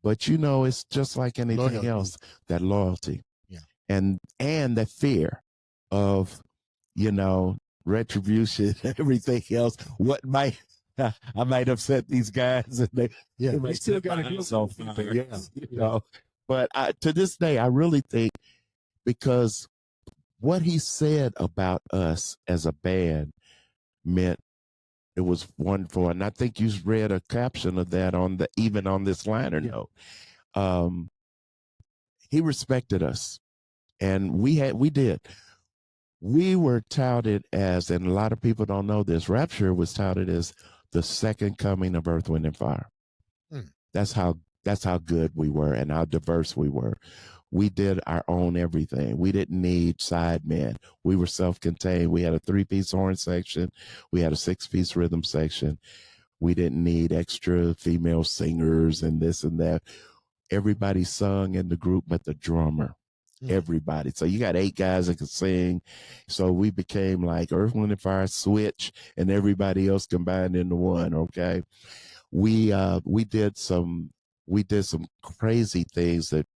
But, you know, it's just like anything else, that loyalty. Yeah. And that fear of, you know, retribution, everything else. I might upset these guys, and they still got to do something. You know. But to this day, I really think, because what he said about us as a band meant It was wonderful. And I think you read a caption of that even on this liner note. He respected us, and we did. We were touted as, and a lot of people don't know this, Rapture was touted as the second coming of Earth, Wind, and Fire. Mm. That's how good we were and how diverse we were. We did our own everything. We didn't need sidemen. We were self-contained. We had a 3-piece horn section. We had a 6-piece rhythm section. We didn't need extra female singers and this and that. Everybody sung in the group but the drummer. Everybody. So you got 8 guys that could sing. So we became like Earth, Wind, and Fire, Switch, and everybody else combined into one. Okay. We did some crazy things that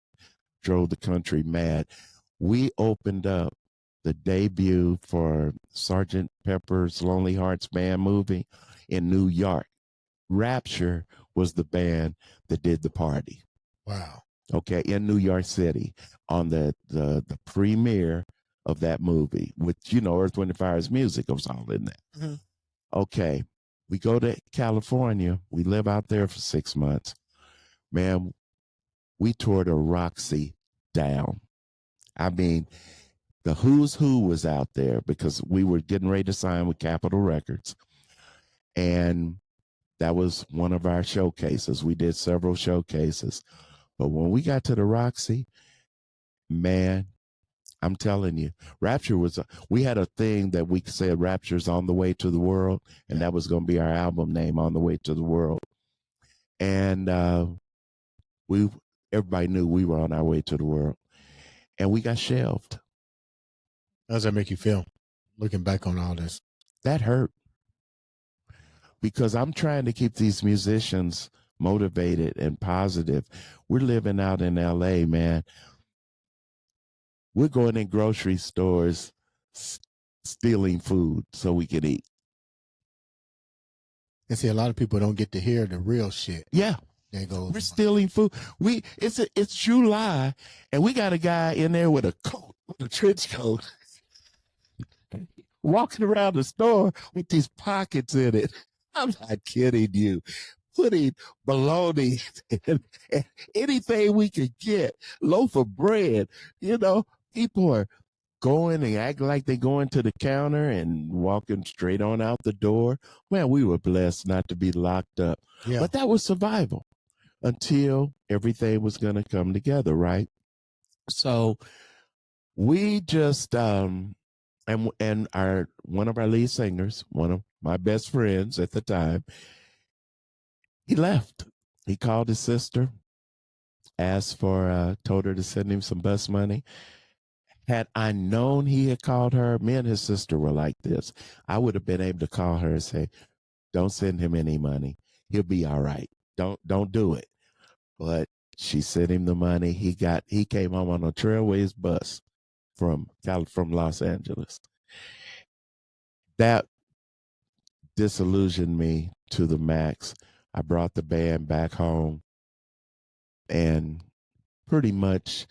drove the country mad. We opened up the debut for Sergeant Pepper's Lonely Hearts Band movie in New York. Rapture was the band that did the party. Wow. Okay, in New York City on the premiere of that movie, with Earth, Wind, and Fire's music was all in that. Mm-hmm. Okay, we go to California. We live out there for 6 months. Man, we tore the Roxy down. I mean, the who's who was out there because we were getting ready to sign with Capitol Records. And that was one of our showcases. We did several showcases. But when we got to the Roxy, man, I'm telling you, Rapture we had a thing that we said Rapture's on the way to the world, and that was going to be our album name, On the Way to the World. And everybody knew we were on our way to the world, and we got shelved. How does that make you feel, looking back on all this? That hurt, because I'm trying to keep these musicians motivated and positive. We're living out in LA, man. We're going in grocery stores, stealing food so we can eat. And see, a lot of people don't get to hear the real shit. Yeah. We're stealing food. It's July, and we got a guy in there with a coat, with a trench coat, walking around the store with these pockets in it. I'm not kidding you. Putting bologna and anything we could get, loaf of bread. People are going and acting like they're going to the counter and walking straight on out the door. Man, we were blessed not to be locked up. Yeah. But that was survival until everything was going to come together, right? So we just and one of our lead singers, one of my best friends at the time, he left. He called his sister, told her to send him some bus money. Had I known he had called her, me and his sister were like this. I would have been able to call her and say, "Don't send him any money. He'll be all right. Don't do it." But she sent him the money. He came home on a Trailways bus from Los Angeles. That disillusioned me to the max. I brought the band back home, and pretty much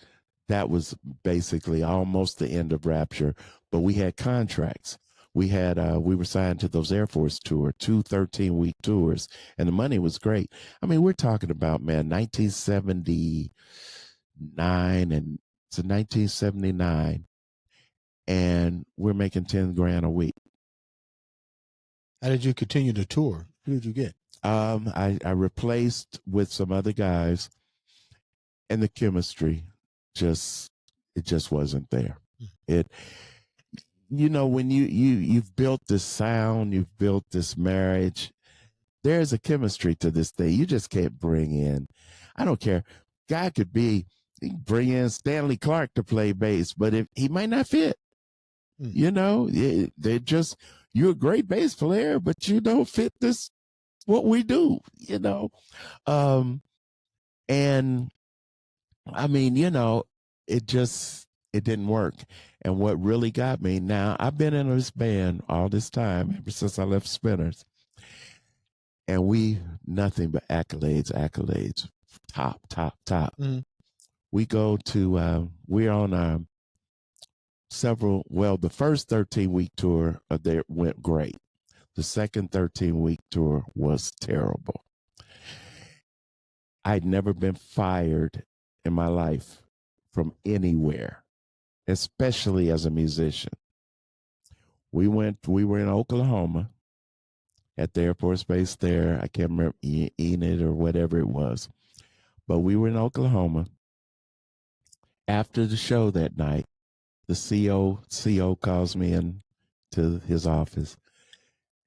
that was basically almost the end of Rapture. But we had contracts. We were signed to those Air Force tour, 2 13-week tours, and the money was great. I mean, we're talking about, man, 1979 and to 1979, and we're making 10 grand a week. How did you continue to tour? Who did you get? I replaced with some other guys, and the chemistry just wasn't there. When you've built this sound, you've built this marriage, there's a chemistry to this thing. You just can't bring in, I don't care. Guy could bring in Stanley Clark to play bass, but if he might not fit, they're just, you're a great bass player, but you don't fit this, what we do, and I mean, it didn't work. And what really got me, now I've been in this band all this time, ever since I left Spinners, and we nothing but accolades, top. Mm-hmm. We go to, we're on the first 13-week tour there went great. The second 13-week tour was terrible. I'd never been fired in my life from anywhere, especially as a musician. We were in Oklahoma at the Air Force Base there. I can't remember Enid or whatever it was, but we were in Oklahoma. After the show that night, the CO calls me in to his office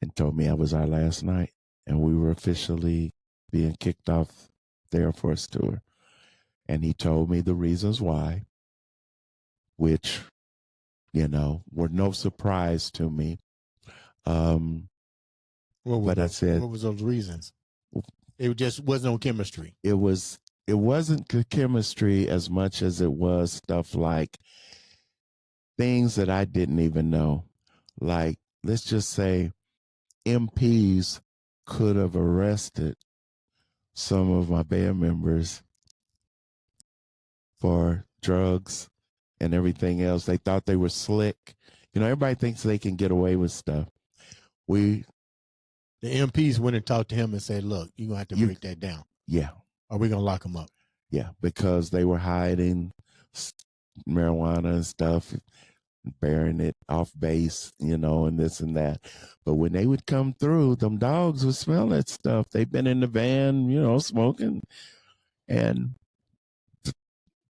and told me I was our last night, and we were officially being kicked off the Air Force tour. And he told me the reasons why, which, were no surprise to me. But I said, what was those reasons? It just wasn't no chemistry. It wasn't chemistry as much as it was stuff like things that I didn't even know. Like, let's just say MPs could have arrested some of my band members for drugs and everything else. They thought they were slick. Everybody thinks they can get away with stuff. The MPs went and talked to him and said, look, you're going to have to break that down. Yeah. Or we're going to lock him up. Yeah, because they were hiding marijuana and stuff, bearing it off base, and this and that. But when they would come through, them dogs would smell that stuff. They've been in the van, smoking. And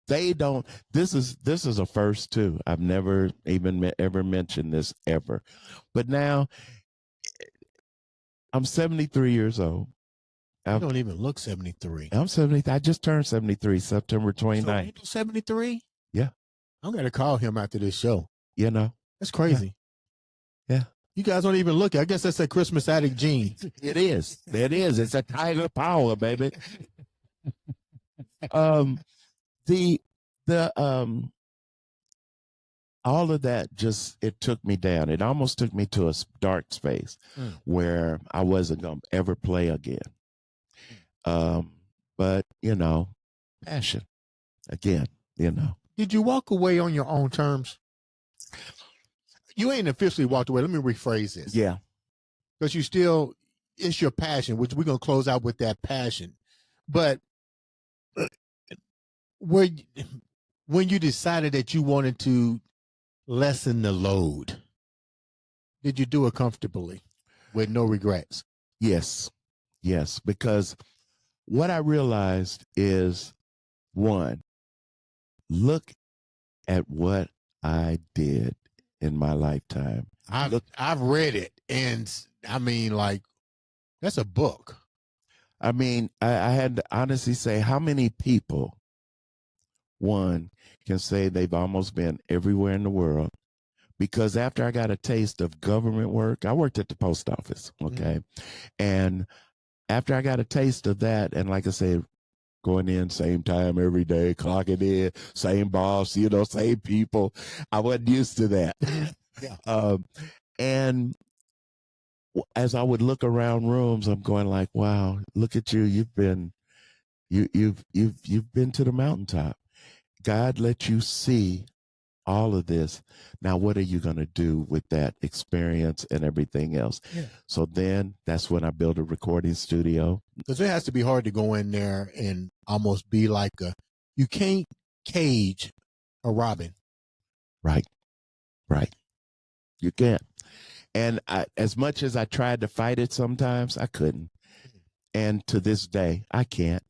they don't, this is a first too. I've never even ever mentioned this ever. But now I'm 73 years old. You don't even look 73. I'm 73. I just turned 73, September 29th. So 73? Yeah. I'm going to call him after this show. That's crazy. Yeah. You guys don't even look. I guess that's a Christmas addict gene. It is. It's a tiger power, baby. All of that it took me down. It almost took me to a dark space where I wasn't going to ever play again. But, passion again, Did you walk away on your own terms? You ain't officially walked away. Let me rephrase this. Yeah. Because it's your passion, which we're going to close out with that passion. But when you decided that you wanted to lessen the load, did you do it comfortably with no regrets? Yes, because what I realized is, one, look at what I did in my lifetime. I've read it, and I mean, like, that's a book. I mean, I had to honestly say, how many people, one, can say they've almost been everywhere in the world? Because after I got a taste of government work, I worked at the post office, okay? And after I got a taste of that, and like I said, going in same time every day, clocking in, same boss, same people, I wasn't used to that. Yeah. And as I would look around rooms, I'm going like, wow, look at you. You've been to the mountaintop. God let you see all of this. Now, what are you going to do with that experience and everything else? Yeah. So then that's when I built a recording studio. Because it has to be hard to go in there and almost be like you can't cage a robin. Right. You can't. And as much as I tried to fight it sometimes, I couldn't. And to this day, I can't.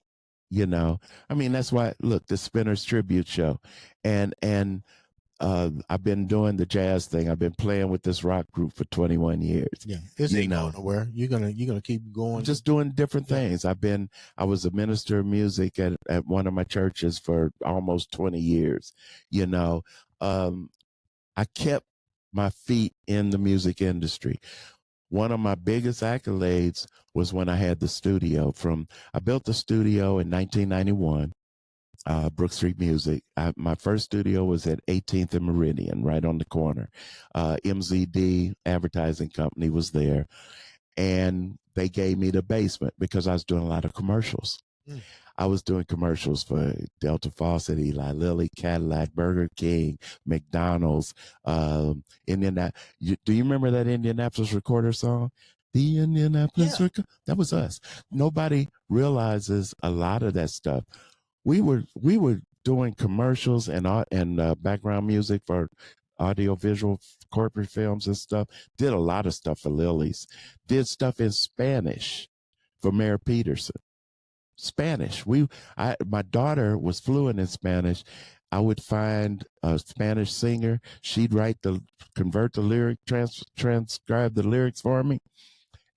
I mean, that's why, look, the Spinners Tribute Show. And I've been doing the jazz thing. I've been playing with this rock group for 21 years. Yeah, this ain't going nowhere. You're gonna keep going. Just doing different things. I was a minister of music at one of my churches for almost 20 years. I kept my feet in the music industry. One of my biggest accolades was when I had the studio. I built the studio in 1991. Brook Street Music. My first studio was at 18th and Meridian, right on the corner. MZD Advertising Company was there, and they gave me the basement because I was doing a lot of commercials. I was doing commercials for Delta Faucet, Eli Lilly, Cadillac, Burger King, McDonald's, do you remember that Indianapolis Recorder song? The Indianapolis Recorder? That was us. Nobody realizes a lot of that stuff. We were doing commercials and background music for audiovisual corporate films and stuff. Did a lot of stuff for Lily's. Did stuff in Spanish for Mayor Peterson. Spanish. My daughter was fluent in Spanish. I would find a Spanish singer. She'd convert the lyric, transcribe the lyrics for me.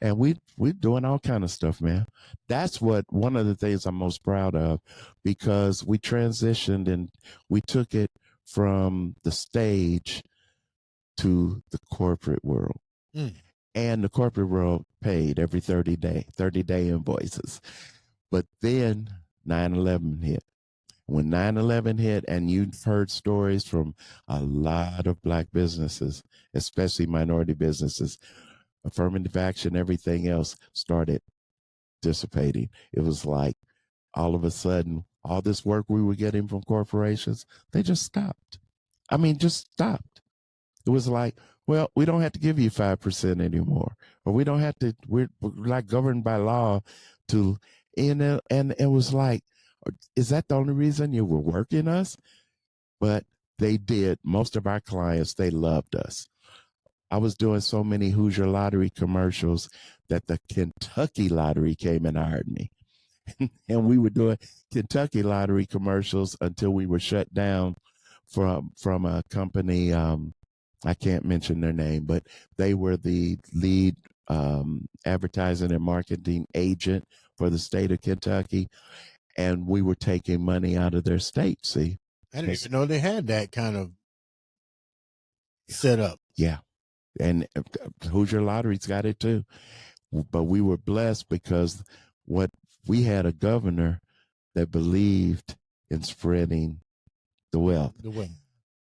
And we're doing all kind of stuff, man. That's one of the things I'm most proud of, because we transitioned and we took it from the stage to the corporate world. And the corporate world paid every 30-day invoices. But then 9/11 hit. When 9/11 hit, and you've heard stories from a lot of Black businesses, especially minority businesses, affirmative action, everything else started dissipating. It was like all of a sudden, all this work we were getting from corporations, they just stopped. I mean, just stopped. It was like, well, we don't have to give you 5% anymore, or we don't have to, we're like governed by law to, and it was like, is that the only reason you were working us? But they did. Most of our clients, they loved us. I was doing so many Hoosier Lottery commercials that the Kentucky Lottery came and hired me. And we were doing Kentucky Lottery commercials until we were shut down from a company. I can't mention their name, but they were the lead advertising and marketing agent for the state of Kentucky. And we were taking money out of their state, see? I didn't even know they had that kind of set up. Yeah. And Hoosier Lottery's got it too. But we were blessed because we had a governor that believed in spreading the wealth.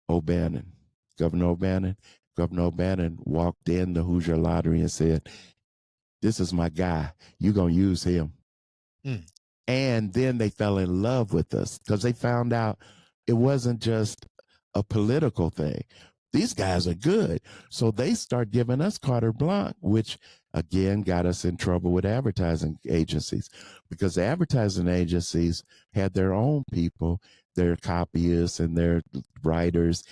O'Bannon. Governor O'Bannon walked in the Hoosier Lottery and said, "This is my guy. You're going to use him." And then they fell in love with us because they found out it wasn't just a political thing. These guys are good. So they start giving us carte blanche, which again got us in trouble with advertising agencies, because the advertising agencies had their own people, their copyists and their writers,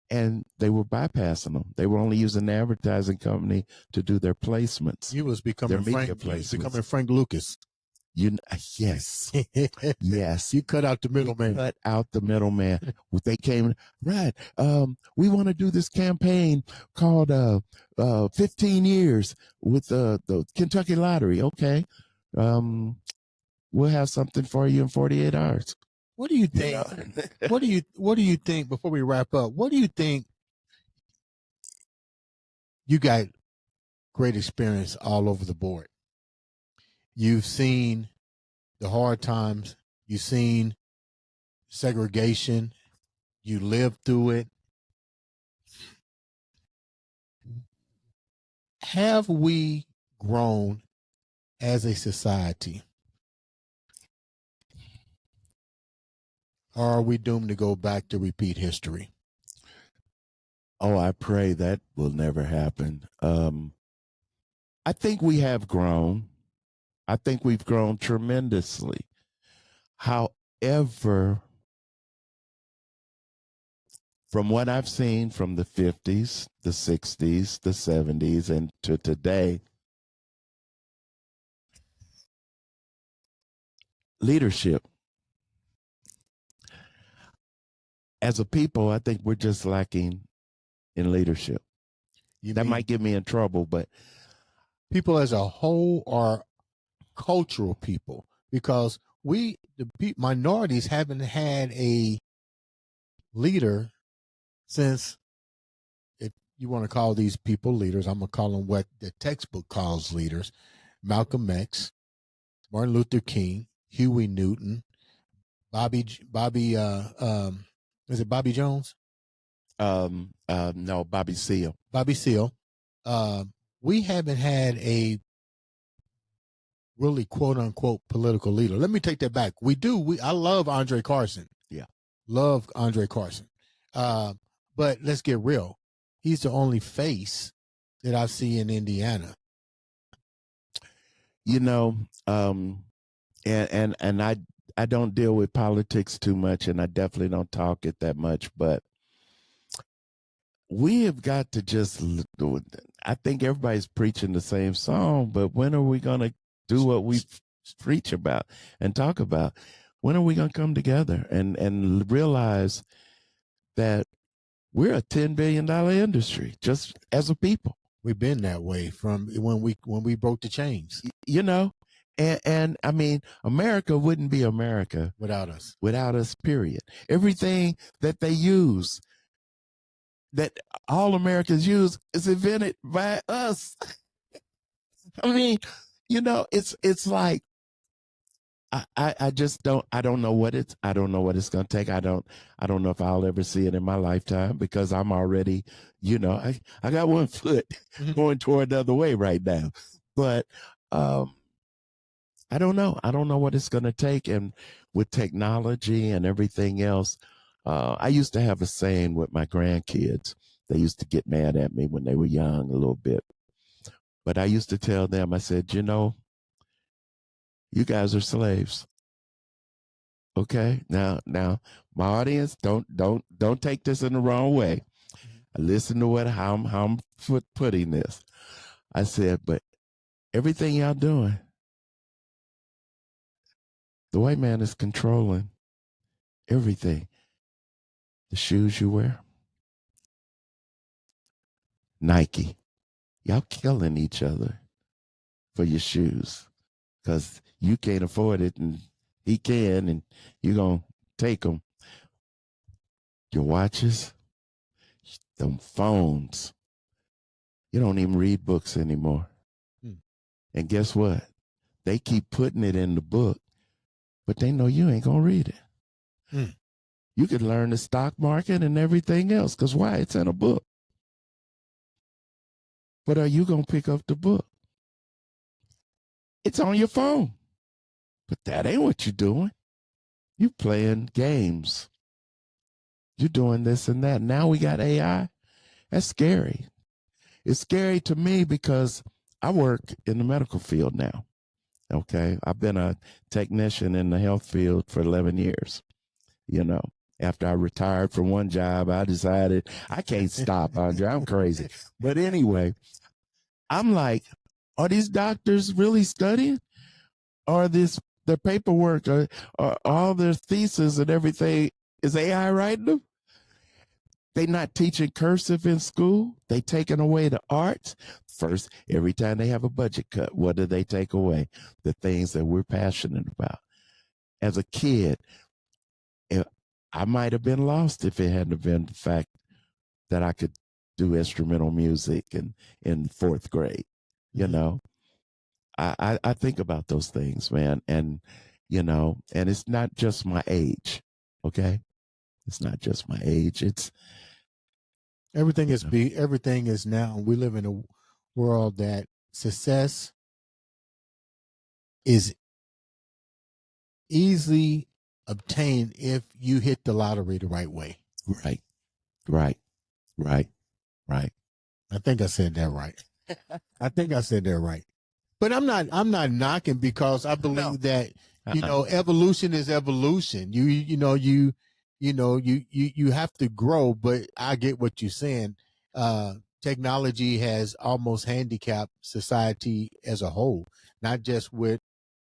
and they were bypassing them. They were only using the advertising company to do their placements. You was becoming Frank Lucas. Yes. Yes. You cut out the middleman. Cut out the middleman. They came, right. We want to do this campaign called 15 years with the Kentucky Lottery. Okay. We'll have something for you in 48 hours. What do you think? What do you think, before we wrap up, what do you think? You got great experience all over the board. You've seen the hard times. You've seen segregation. You lived through it. Have we grown as a society? Or are we doomed to go back to repeat history? Oh, I pray that will never happen. I think we have grown. I think we've grown tremendously. However, from what I've seen from the 50s, the 60s, the 70s, and to today, leadership. As a people, I think we're just lacking in leadership. That might get me in trouble, but people as a whole are cultural people, because the minorities haven't had a leader since, if you want to call these people leaders, I'm going to call them what the textbook calls leaders: Malcolm X, Martin Luther King, Huey Newton, Bobby, is it Bobby Jones? No, Bobby Seale. Bobby Seale. We haven't had a really quote unquote political leader. Let me take that back. I love Andre Carson. Yeah. Love Andre Carson. But let's get real. He's the only face that I see in Indiana. You know, and I don't deal with politics too much, and I definitely don't talk it that much, but we have got to just, I think everybody's preaching the same song, but when are we going to do what we preach about and talk about? When are we going to come together and realize that we're a $10 billion industry just as a people? We've been that way from when we broke the chains. You know, and I mean, America wouldn't be America without us. Without us, period. Everything that they use, that all Americans use, is invented by us. I mean, you know, it's like I just don't know what it's gonna take. I don't know if I'll ever see it in my lifetime, because I'm already, you know, I got one foot going toward the other way right now. But I don't know. I don't know what it's gonna take. And with technology and everything else, I used to have a saying with my grandkids. They used to get mad at me when they were young a little bit. But I used to tell them, I said, you know, you guys are slaves. Okay. Now, my audience, don't take this in the wrong way. Listen to how I'm putting this. I said, but everything y'all doing, the white man is controlling everything. The shoes you wear, Nike. Y'all killing each other for your shoes, because you can't afford it and he can, and you're going to take them. Your watches, them phones. You don't even read books anymore. And guess what? They keep putting it in the book, but they know you ain't going to read it. You could learn the stock market and everything else, because why? It's in a book. But are you going to pick up the book? It's on your phone. But that ain't what you're doing. You playing games. You're doing this and that. Now we got AI. That's scary. It's scary to me because I work in the medical field now. Okay. I've been a technician in the health field for 11 years. You know, after I retired from one job, I decided I can't stop, Andre. I'm crazy. But anyway, I'm like, are these doctors really studying? Or their paperwork or all their thesis and everything, is AI writing them? They not teaching cursive in school. They taking away the arts. First, every time they have a budget cut, what do they take away? The things that we're passionate about. As a kid, I might have been lost if it hadn't been the fact that I could do instrumental music in fourth grade. You know, I think about those things, man. And, you know, and it's not just my age. Okay. It's not just my age. It's everything is now. We live in a world that success is easily obtained if you hit the lottery the right way. Right. I think I said that right. But I'm not knocking, because I believe that, you know, evolution is evolution. You have to grow, but I get what you're saying. Technology has almost handicapped society as a whole, not just with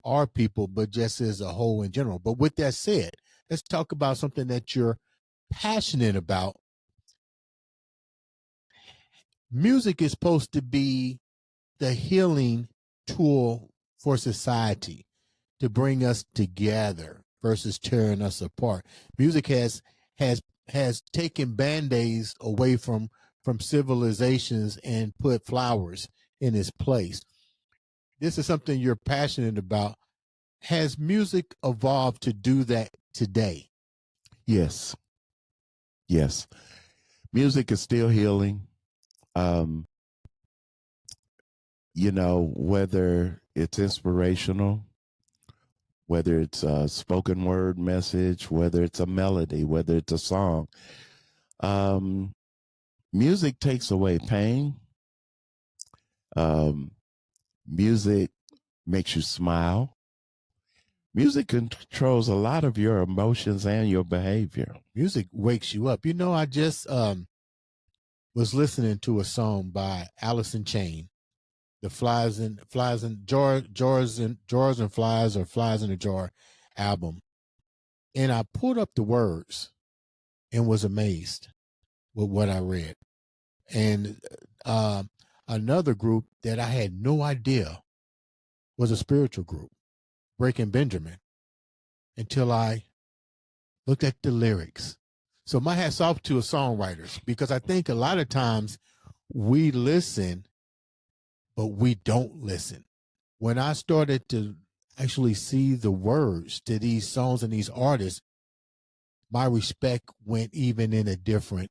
our people, but just as a whole in general. But with that said, let's talk about something that you're passionate about. Music is supposed to be the healing tool for society, to bring us together versus tearing us apart. Music has taken band-aids away from civilizations and put flowers in its place. This is something you're passionate about. Has music evolved to do that today? Yes. Music is still healing. You know, whether it's inspirational, whether it's a spoken word message, whether it's a melody, whether it's a song. Um, Music takes away pain. Um, Music makes you smile. Music controls a lot of your emotions and your behavior. Music wakes you up. I just was listening to a song by Alice in Chain, the Flies and Jars and Flies, or Flies in a Jar album. And I pulled up the words and was amazed with what I read. And another group that I had no idea was a spiritual group, Breaking Benjamin, until I looked at the lyrics. So my hat's off to songwriters, because I think a lot of times we listen, but we don't listen. When I started to actually see the words to these songs and these artists, my respect went even in a different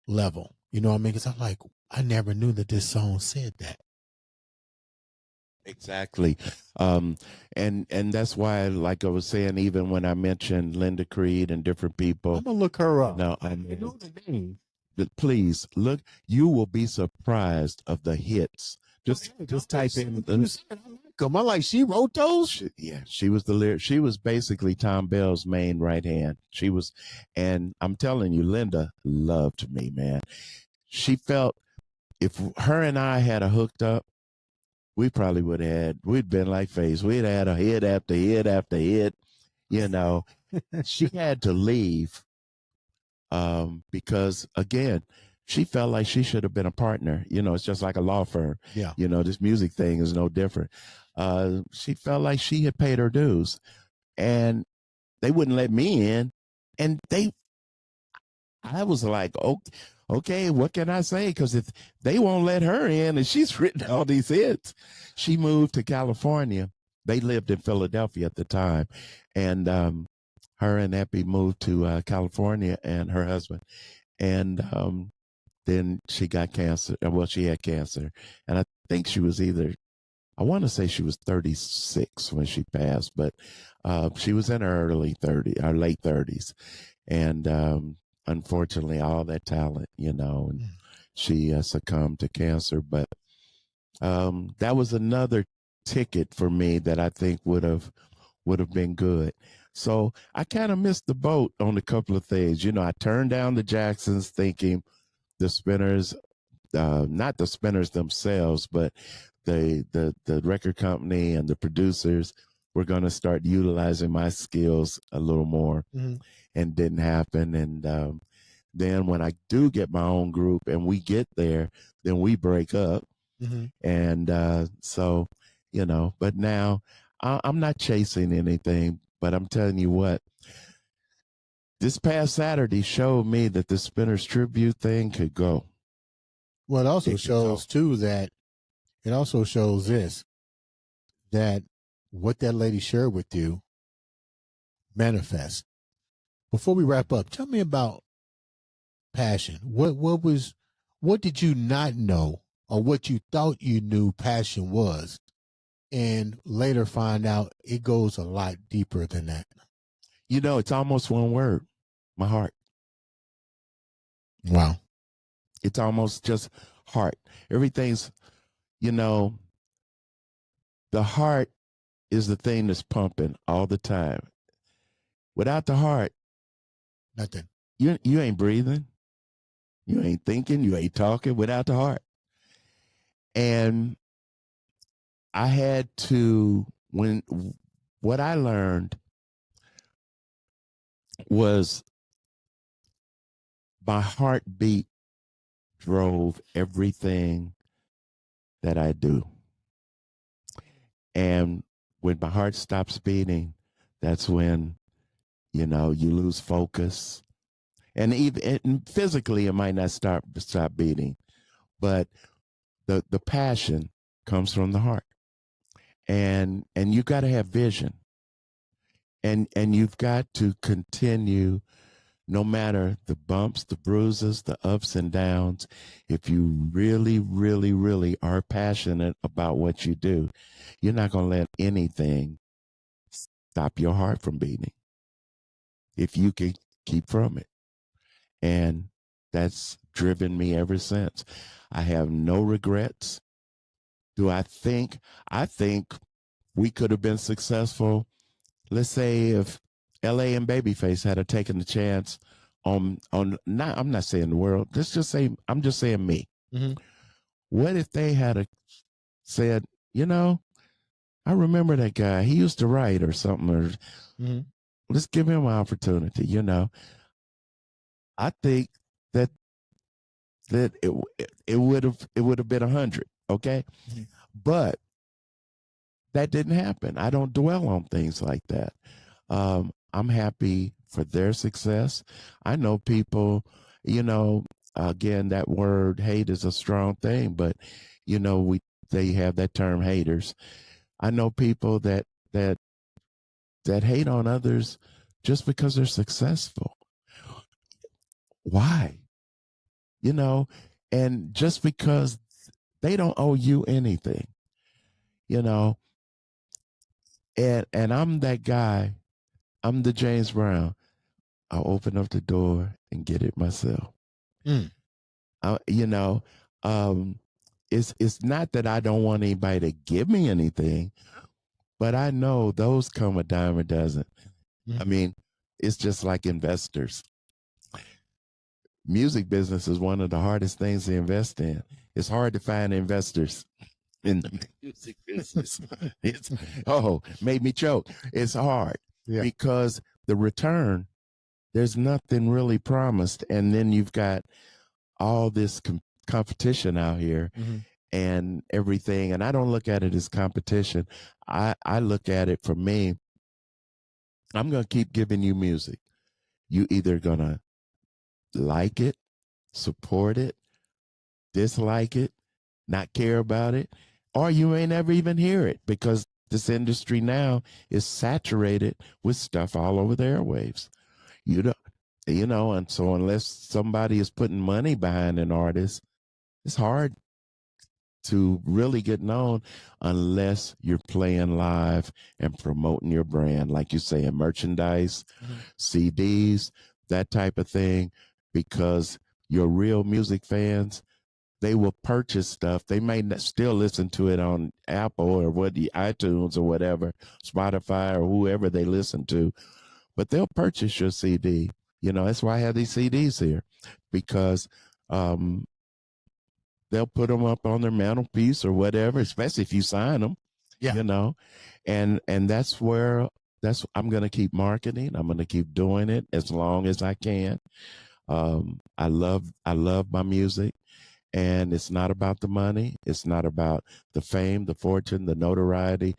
level. You know what I mean? Because I'm like, I never knew that this song said that. Exactly. And that's why, like I was saying, even when I mentioned Linda Creed and different people, I'm gonna look her up. no, I know the name. Please look. You will be surprised of the hits. Just type in. I like, she wrote those. Yeah, she was the lyric. She was basically Tom Bell's main right hand. She was, and I'm telling you, Linda loved me, man. She felt if her and I had a hooked up, we probably we'd been like Faze. We'd had a hit after hit after hit. She had to leave because, again, she felt like she should have been a partner. It's just like a law firm. Yeah. This music thing is no different. She felt like she had paid her dues, and they wouldn't let me in. And I was like, okay, what can I say? Because if they won't let her in and she's written all these hits, she moved to California. They lived in Philadelphia at the time. And her and Epi moved to California, and her husband. And then she got cancer. Well, she had cancer. And I think she was I want to say she was 36 when she passed, but she was in her late 30s. And unfortunately, all that talent, and she succumbed to cancer. But that was another ticket for me that I think would have been good. So I kind of missed the boat on a couple of things. I turned down the Jacksons thinking the Spinners, not the Spinners themselves, but the record company and the producers were going to start utilizing my skills a little more. Mm-hmm. And didn't happen. And then when I do get my own group and we get there, then we break up. Mm-hmm. And so, but now I'm not chasing anything, but I'm telling you what, this past Saturday showed me that the Spinners tribute thing could go. Well, it also shows too that it also shows that what that lady shared with you manifests. Before we wrap up, tell me about passion. What did you not know, or what you thought you knew passion was, and later find out it goes a lot deeper than that? It's almost one word: my heart. Wow. It's almost just heart. Everything's, the heart is the thing that's pumping all the time. Without the heart, Nothing. You ain't breathing. You ain't thinking. You ain't talking without the heart. And I had to, what I learned was my heartbeat drove everything that I do. And when my heart stops beating, that's when, you lose focus. And even physically, it might not stop beating, but the passion comes from the heart. And you got to have vision. And you've got to continue no matter the bumps, the bruises, the ups and downs, if you really, really, really are passionate about what you do, you're not going to let anything stop your heart from beating if you can keep from it. And that's driven me ever since. I have no regrets. I think we could have been successful. Let's say if LA and Babyface had taken the chance on not, I'm not saying the world. Let's just say, I'm just saying me. Mm-hmm. What if they had said, I remember that guy. He used to write or something. Or Mm-hmm. let's give him an opportunity. I think that it would have been 100. Okay, Mm-hmm. but that didn't happen. I don't dwell on things like that. I'm happy for their success. I know people. Again, that word hate is a strong thing, but they have that term haters. I know people that hate on others just because they're successful. Why? And just because they don't owe you anything, and I'm that guy. I'm the James Brown. I'll open up the door and get it myself. Mm. It's not that I don't want anybody to give me anything, but I know those come a dime a dozen. Mm. I mean, it's just like investors. Music business is one of the hardest things to invest in. It's hard to find investors in the music business. Made me choke. It's hard because the return, there's nothing really promised. And then you've got all this competition out here and everything. And I don't look at it as competition. I look at it, for me, I'm going to keep giving you music. You either going to like it, support it, dislike it, not care about it, or you may never even hear it, because this industry now is saturated with stuff all over the airwaves. And so unless somebody is putting money behind an artist, it's hard to really get known unless you're playing live and promoting your brand, like you say, in merchandise, CDs, that type of thing, because your real music fans, they will purchase stuff. They may not still listen to it on Apple or iTunes or whatever, Spotify or whoever they listen to, but they'll purchase your CD. That's why I have these CDs here, because they'll put them up on their mantelpiece or whatever, especially if you sign them. And that's where I'm going to keep marketing. I'm going to keep doing it as long as I can. I love my music, and it's not about the money. It's not about the fame, the fortune, the notoriety.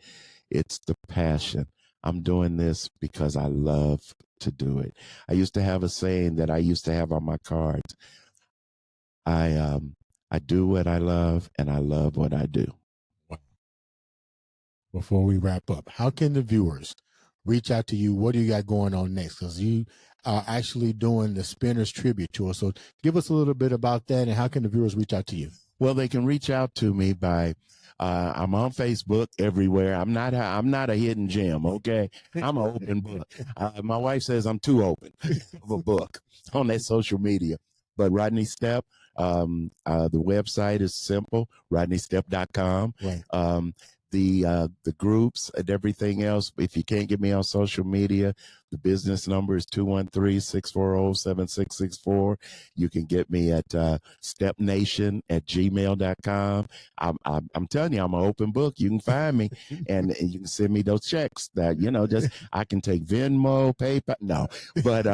It's the passion. I'm doing this because I love to do it. I used to have a saying that I used to have on my cards. I do what I love, and I love what I do. Before we wrap up, how can the viewers reach out to you? What do you got going on next? Because you are actually doing the Spinners tribute tour. So give us a little bit about that, and how can the viewers reach out to you? Well, they can reach out to me by I'm on Facebook everywhere. I'm not a hidden gem. Okay, I'm an open book. My wife says I'm too open of a book on that social media. But Rodney Stepp, the website is simple, rodneystepp.com. Right. The groups and everything else, if you can't get me on social media, the business number is 213-640-7664. You can get me at stepnation@gmail.com. I'm telling you, I'm an open book. You can find me and you can send me those checks that, just I can take Venmo, PayPal. No, but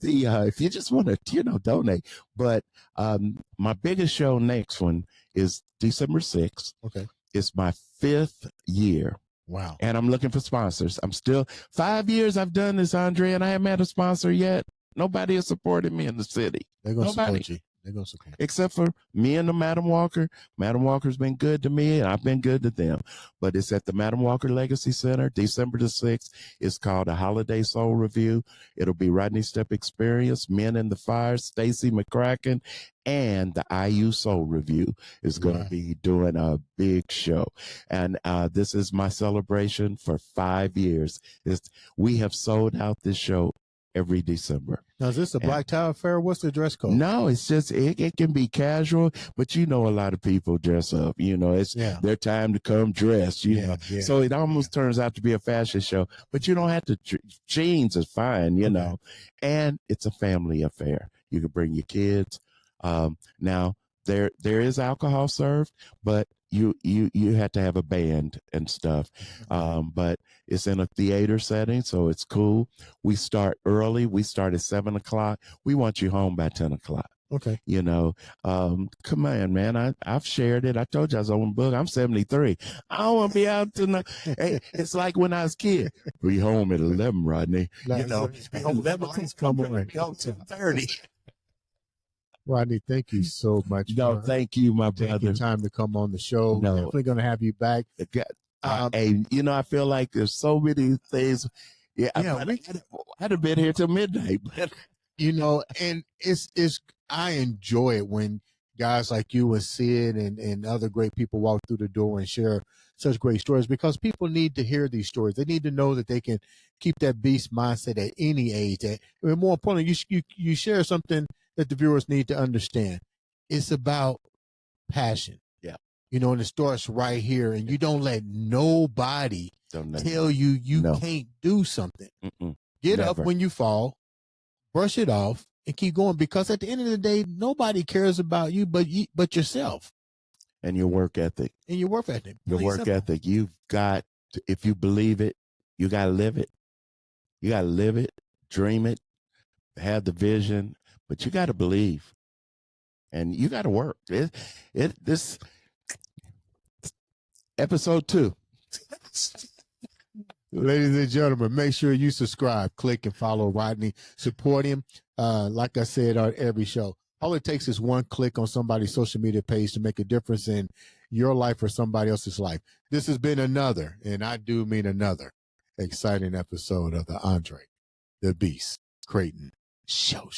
if you just want to, donate. But my biggest show, next one, is December 6th. Okay. It's my 5th year. Wow. And I'm looking for sponsors. I'm still 5 years I've done this, Andre, and I haven't had a sponsor yet. Nobody has supported me in the city. They're going to support you. They're gonna support. Except for me and the Madam Walker. Madam Walker's been good to me, and I've been good to them. But it's at the Madam Walker Legacy Center, December the 6th. It's called a Holiday Soul Review. It'll be Rodney Stepp Experience, Men in the Fire, Stacy McCracken, and the IU Soul Review is going to be doing a big show. And this is my celebration for 5 years. We have sold out this show every December. Now, is this a black tie affair? What's the dress code? No, it's just, it can be casual, but a lot of people dress up, it's their time to come dressed, know. Yeah. So it almost turns out to be a fashion show, but you don't have to, jeans is fine, know, and it's a family affair. You can bring your kids. Now there is alcohol served, but you have to have a band and stuff. But it's in a theater setting, so it's cool. We start early. We start at 7:00. We want you home by 10:00. Okay. Come on, man. I've shared it. I told you I was on book. I'm 73. I don't want to be out tonight. Hey, it's like when I was a kid. Be home at 11, Rodney. 11 come on. Go to 30. Rodney, thank you so much. No, thank you, my brother. Taking time to come on the show. No. Definitely going to have you back. Hey, I feel like there's so many things. I'd have been here till midnight. But and I enjoy it when guys like you and Sid and other great people walk through the door and share such great stories, because people need to hear these stories. They need to know that they can keep that beast mindset at any age. And more importantly, you share something that the viewers need to understand. It's about passion. Yeah. And it starts right here, and you don't let nobody tell you can't do something. Get up when you fall, brush it off, and keep going, because at the end of the day, nobody cares about you but yourself. And your work ethic. Your work ethic. You've got to, if you believe it, you got to live it. You got to live it, dream it, have the vision, but you got to believe. And you got to work. This episode 2. Ladies and gentlemen, make sure you subscribe, click, and follow Rodney. Support him. Like I said on every show, all it takes is one click on somebody's social media page to make a difference in your life or somebody else's life. This has been another, and I do mean another, exciting episode of the Andre The Beast Crayton Show.